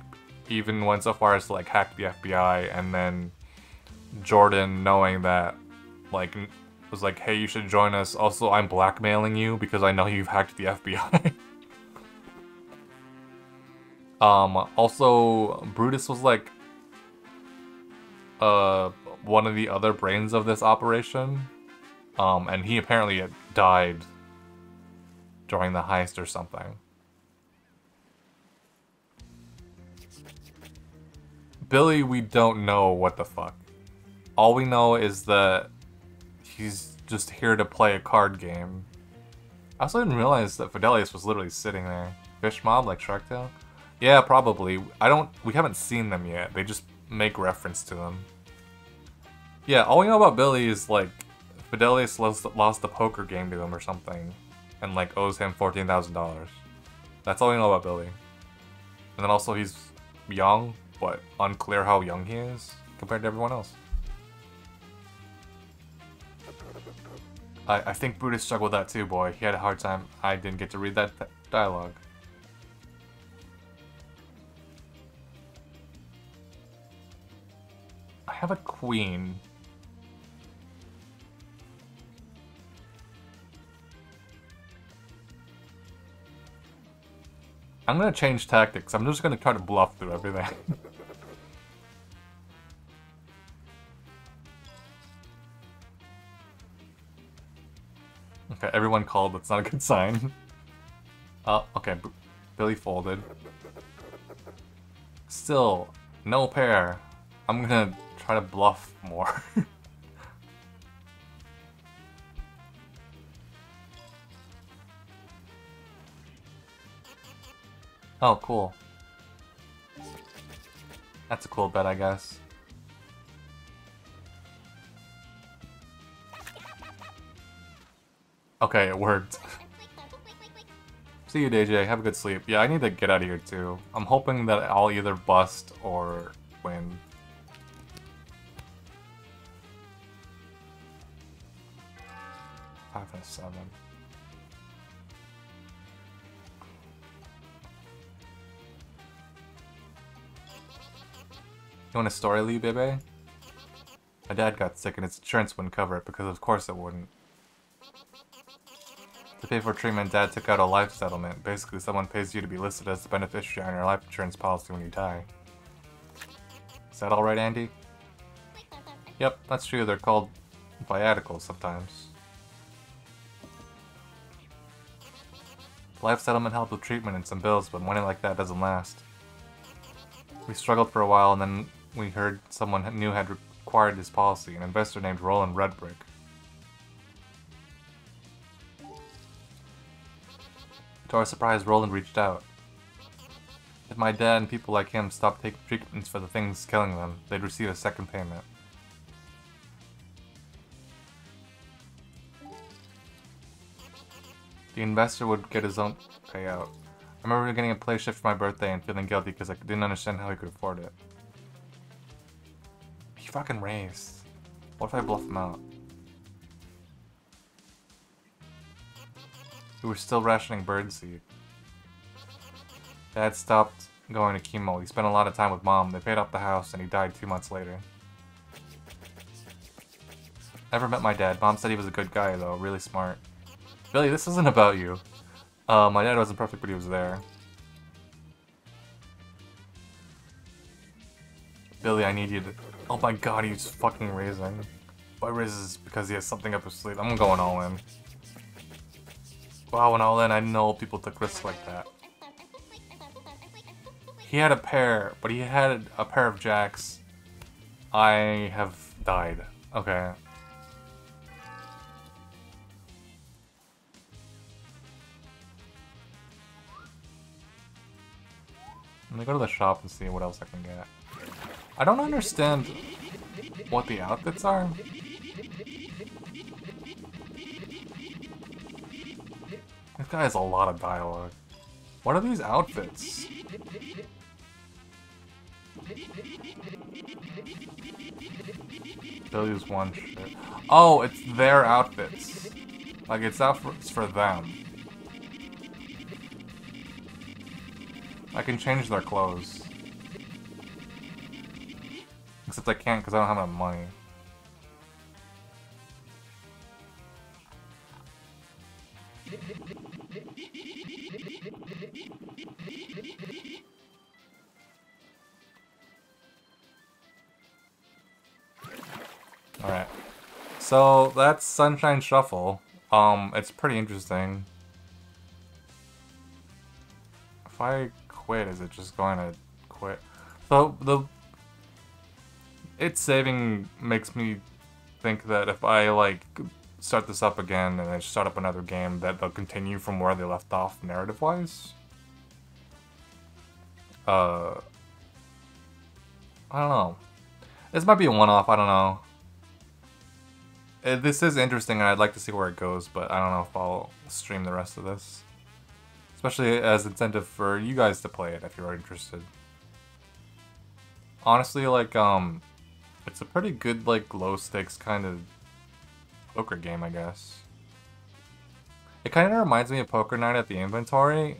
A: even went so far as to like hack the FBI, and then Jordan, knowing that, like, was like, hey, you should join us. Also, I'm blackmailing you because I know you've hacked the FBI. Also, Brutus was like one of the other brains of this operation. And he apparently had died during the heist or something. Billy, we don't know what the fuck. All we know is that he's just here to play a card game. I also didn't realize that Fidelius was literally sitting there. Fish mob like Sharktail? Yeah, probably. We haven't seen them yet. They just make reference to them. Yeah, all we know about Billy is like Fidelius lost the poker game to him or something, and like owes him $14,000. That's all we know about Billy. And then also he's young, but unclear how young he is compared to everyone else. I think Brutus struggled with that too, boy. He had a hard time. I didn't get to read that dialogue. I have a queen. I'm gonna change tactics. I'm just gonna try to bluff through everything. Okay, everyone called. That's not a good sign. Okay, Billy folded. Still, no pair. I'm gonna try to bluff more. Oh, cool. That's a cool bet, I guess. Okay, it worked. See you, DJ. Have a good sleep. Yeah, I need to get out of here, too. I'm hoping that I'll either bust or win. Five and a 7. You want a story, Lee, baby? My dad got sick and his insurance wouldn't cover it because of course it wouldn't. To pay for treatment, Dad took out a life settlement. Basically, someone pays you to be listed as the beneficiary on your life insurance policy when you die. Is that alright, Andy? Yep, that's true. They're called viaticals sometimes. The life settlement helped with treatment and some bills, but money like that doesn't last. We struggled for a while, and then we heard someone new had acquired his policy, an investor named Roland Redbrick. To our surprise, Roland reached out. If my dad and people like him stopped taking treatments for the things killing them, they'd receive a second payment. The investor would get his own payout. I remember getting a play shift for my birthday and feeling guilty because I didn't understand how he could afford it. He fucking raised. What if I bluff him out? We were still rationing birdseed. Dad stopped going to chemo. He spent a lot of time with Mom. They paid off the house and he died 2 months later. Never met my dad. Mom said he was a good guy though, really smart. Billy, this isn't about you. My dad wasn't perfect, but he was there. Billy, I need you to... Oh my god, he's fucking raising. If I raises because he has something up his sleeve, I'm going all in. Wow, and all in, I didn't know people took risks like that. He had a pair, but he had a pair of jacks. I have died. Okay. Let me go to the shop and see what else I can get. I don't understand what the outfits are. This guy has a lot of dialogue. What are these outfits? Billy's one shirt. Oh, it's their outfits. Like, it's for them. I can change their clothes. Except I can't because I don't have enough money. Alright. So that's Sunshine Shuffle. It's pretty interesting. If I quit, is it just going to quit? So it's saving makes me think that if I like start this up again and then start up another game, that they'll continue from where they left off narrative-wise. I don't know. This might be a one-off, I don't know. This is interesting and I'd like to see where it goes, but I don't know if I'll stream the rest of this. Especially as incentive for you guys to play it if you're interested. Honestly, like, it's a pretty good, like, low-stakes kind of poker game, I guess. It kind of reminds me of Poker Night at the Inventory.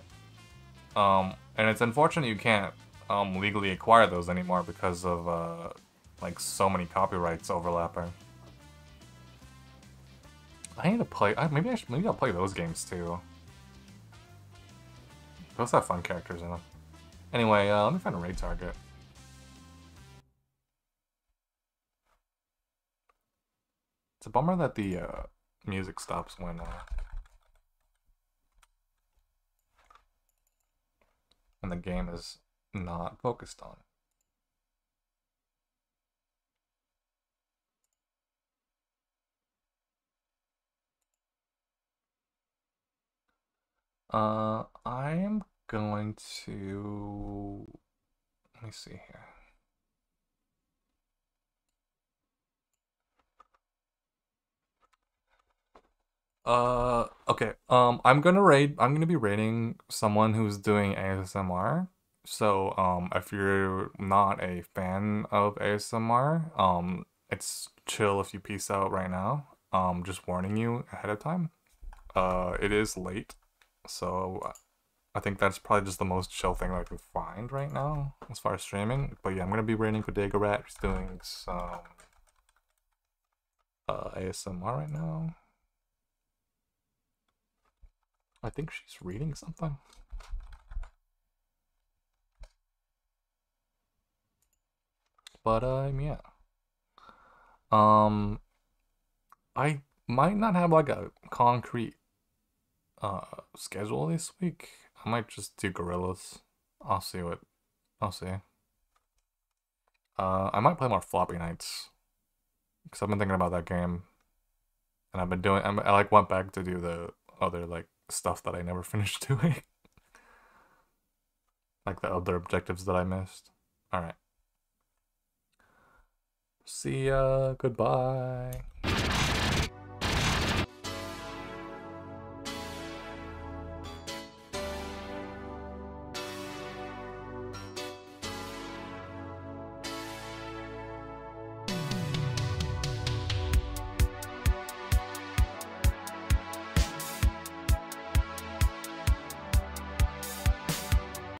A: And it's unfortunate you can't legally acquire those anymore because of, like, so many copyrights overlapping. I need to play. Maybe I'll play those games too. Those have fun characters in them. Anyway, let me find a raid target. It's a bummer that the music stops when the game is not focused on. I am going to... Let me see here. Okay, I'm gonna be raiding someone who's doing ASMR. So, if you're not a fan of ASMR, it's chill if you peace out right now. Just warning you ahead of time. It is late. So, I think that's probably just the most chill thing I can find right now as far as streaming. But yeah, I'm gonna be raiding Kodega Rat, who's doing some ASMR right now. I think she's reading something. But yeah. I might not have like a concrete schedule this week. I might just do Gorillas. I'll see. I might play more Floppy Nights because I've been thinking about that game, and I've been doing. I like went back to do the other like stuff that I never finished doing, like the other objectives that I missed. All right. See ya. Goodbye.